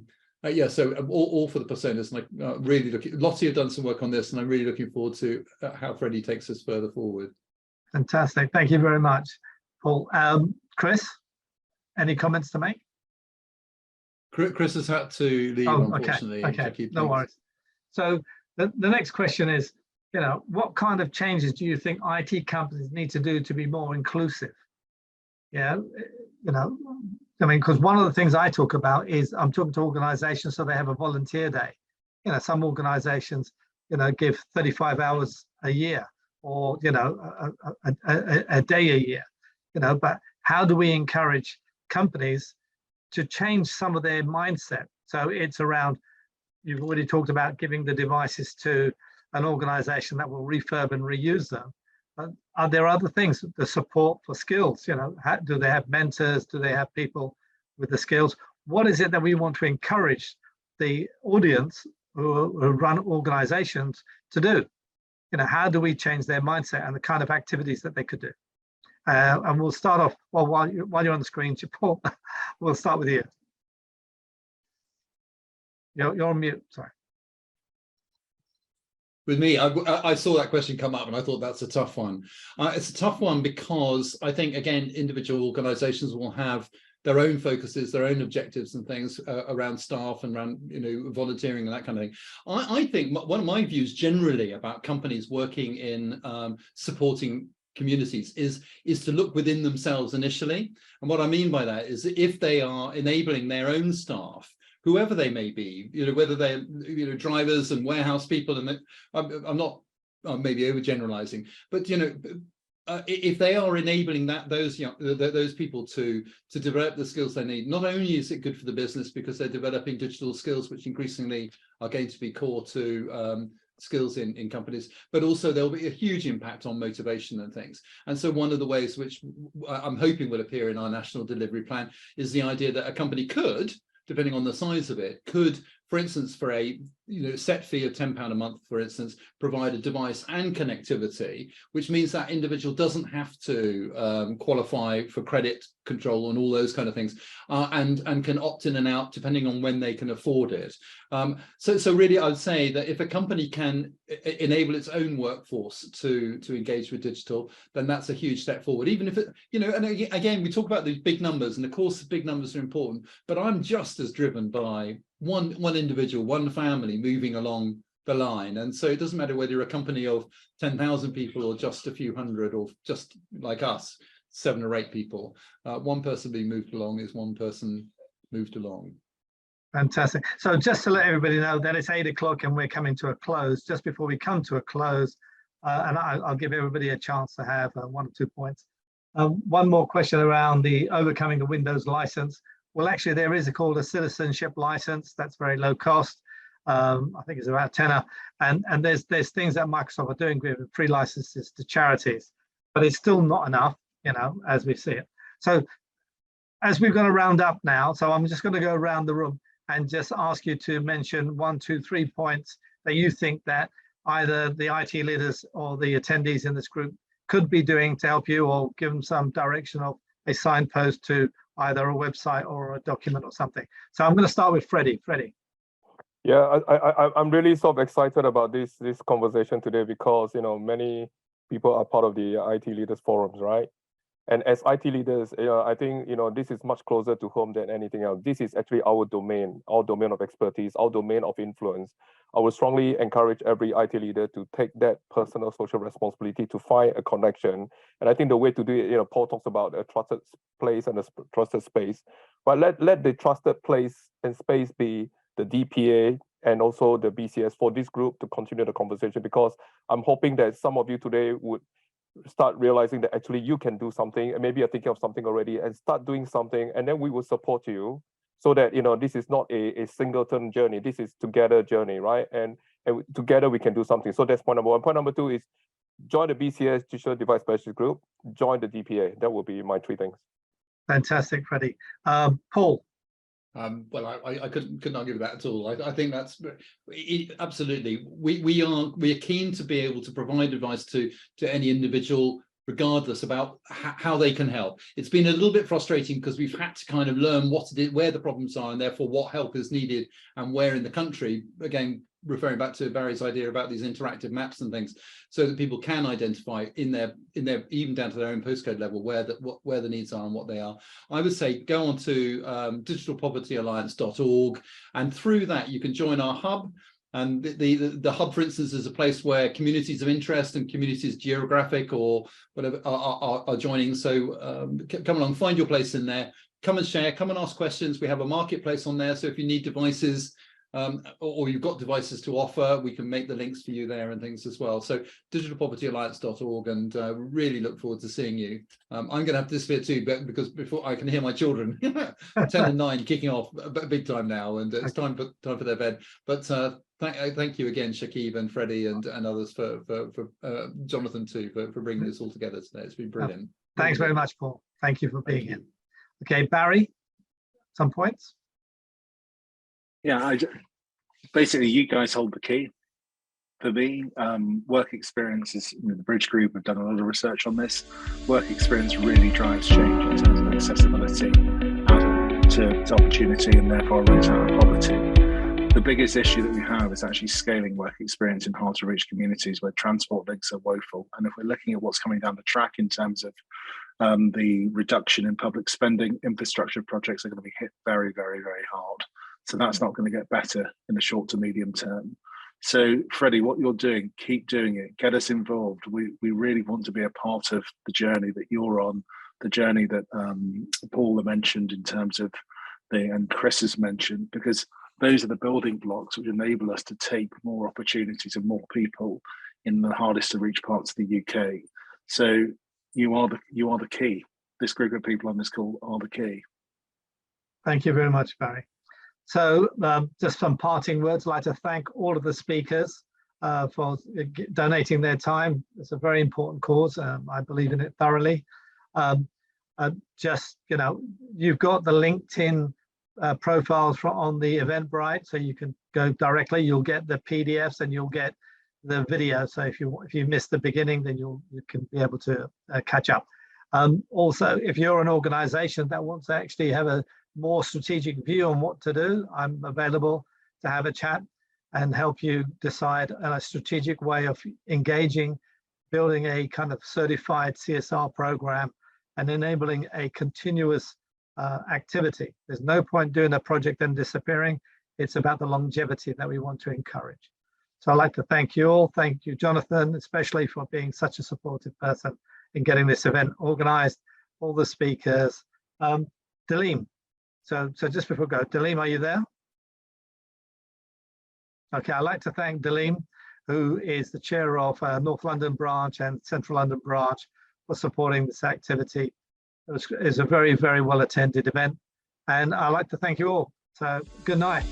yeah, so all for the personas, and really looking, Lottie have done some work on this, and I'm really looking forward to how Freddie takes us further forward. Fantastic, thank you very much, Paul. Chris, any comments to make? Chris has had to leave, unfortunately. Okay, no worries. So the next question is, you know, what kind of changes do you think IT companies need to do to be more inclusive? Yeah, you know, I mean, because one of the things I talk about is I'm talking to organizations so they have a volunteer day. You know, some organizations, you know, give 35 hours a year, or, you know, a day a year, you know, but how do we encourage companies to change some of their mindset? So it's around, you've already talked about giving the devices to an organization that will refurb and reuse them. But are there other things, the support for skills, you know, do they have mentors? Do they have people with the skills? What is it that we want to encourage the audience who run organizations to do? You know, how do we change their mindset and the kind of activities that they could do? And we'll start off, well, while you're on the screen, Paul, we'll start with you. You're on mute, sorry. With me, I saw that question come up and I thought that's a tough one. It's a tough one because I think, again, individual organizations will have their own focuses, their own objectives and things around staff and around, you know, volunteering and that kind of thing. I think one of my views generally about companies working in supporting communities is to look within themselves initially. And what I mean by that is that if they are enabling their own staff, whoever they may be, you know, whether they're, you know, drivers and warehouse people, and I'm not maybe overgeneralizing, but, you know, if they are enabling those people to develop the skills they need, not only is it good for the business because they're developing digital skills, which increasingly are going to be core to skills in companies, but also there'll be a huge impact on motivation and things. And so one of the ways which I'm hoping will appear in our national delivery plan is the idea that a company could, depending on the size of it, could, for instance, for a set fee of £10 a month, for instance, provide a device and connectivity, which means that individual doesn't have to qualify for credit control and all those kind of things, and can opt in and out depending on when they can afford it. So really, I would say that if a company can enable its own workforce to engage with digital, then that's a huge step forward. Even if it, you know, and again, we talk about these big numbers, and of course, the big numbers are important, but I'm just as driven by one individual, one family moving along the line. And so it doesn't matter whether you're a company of 10,000 people or just a few hundred, or just like us, 7 or 8 people. One person being moved along is one person moved along. Fantastic. So just to let everybody know that it's 8 o'clock and we're coming to a close. Just before we come to a close, and I'll give everybody a chance to have 1 or 2 points. One more question around the overcoming the Windows license. Well, actually, there is called a citizenship license. That's very low cost. I think it's about tenner. And there's things that Microsoft are doing with free licenses to charities, but it's still not enough, you know, as we see it. So as we're going to round up now, so I'm just going to go around the room and just ask you to mention 1, 2, 3 points that you think that either the IT leaders or the attendees in this group could be doing to help you, or give them some direction of a signpost to either a website or a document or something. So I'm going to start with Freddie. Freddie. Yeah, I'm really sort of excited about this conversation today, because, you know, many people are part of the IT leaders forums, right? And as IT leaders, you know, I think, you know, this is much closer to home than anything else. This is actually our domain of expertise, our domain of influence. I would strongly encourage every IT leader to take that personal social responsibility to find a connection. And I think the way to do it, you know, Paul talks about a trusted place and a trusted space, but let the trusted place and space be the DPA and also the BCS for this group to continue the conversation, because I'm hoping that some of you today would start realizing that actually you can do something, and maybe you're thinking of something already, and start doing something, and then we will support you, so that, you know, this is not a singleton journey. This is together journey, right? And together we can do something. So that's point number one. Point number two is join the BCS Digital Divide Specialist Group, join the DPA. That will be my 3 things. Fantastic, Freddie. Paul. Well, I couldn't argue with that at all. I think that's absolutely. We are keen to be able to provide advice to any individual, regardless about how they can help. It's been a little bit frustrating because we've had to kind of learn where the problems are, and therefore what help is needed and where in the country. Again, referring back to Barry's idea about these interactive maps and things, so that people can identify in their even down to their own postcode level where the needs are and what they are. I would say go on to digitalpovertyalliance.org, and through that you can join our hub. And the hub, for instance, is a place where communities of interest and communities geographic or whatever are joining. So come along, find your place in there, come and share, come and ask questions. We have a marketplace on there, so if you need devices, or you've got devices to offer, we can make the links for you there and things as well. So digitalpovertyalliance.org, and really look forward to seeing you. I'm going to have to disappear too, but because before I can hear my children 10 and 9 kicking off big time now, and it's time for their bed. But thank you again, Shakib and Freddie and others, for Jonathan too, for bringing this all together today. It's been brilliant. Thanks very much, Paul. Thank you for being here. Okay, Barry, some points? Yeah, basically you guys hold the key. For me, work experience is, the Bridge Group have done a lot of research on this. Work experience really drives change in terms of accessibility to opportunity, and therefore a route out of poverty. The biggest issue that we have is actually scaling work experience in hard to reach communities where transport links are woeful. And if we're looking at what's coming down the track in terms of the reduction in public spending, infrastructure projects are going to be hit very, very, very hard. So that's not going to get better in the short to medium term. So Freddie, what you're doing, keep doing it. Get us involved. We really want to be a part of the journey that you're on, the journey that Paul mentioned in terms of and Chris has mentioned, because those are the building blocks which enable us to take more opportunities and more people in the hardest to reach parts of the UK. So you are the key. This group of people on this call are the key. Thank you very much, Barry. So just some parting words. I'd like to thank all of the speakers for donating their time. It's a very important cause. I believe in it thoroughly. Just, you've got the LinkedIn profiles on the Eventbrite, so you can go directly. You'll get the PDFs and you'll get the video. So if you missed the beginning, then you can be able to catch up. Also, if you're an organization that wants to actually have a more strategic view on what to do, I'm available to have a chat and help you decide on a strategic way of engaging, building a kind of certified CSR program and enabling a continuous activity. There's no point doing a project and disappearing. It's about the longevity that we want to encourage. So I'd like to thank you all. Thank you, Jonathan, especially for being such a supportive person in getting this event organized, all the speakers. Daleem, so just before we go, Daleem, are you there? Okay, I'd like to thank Daleem, who is the chair of North London branch and Central London branch, for supporting this activity. It was a very, very well attended event. And I'd like to thank you all. So good night.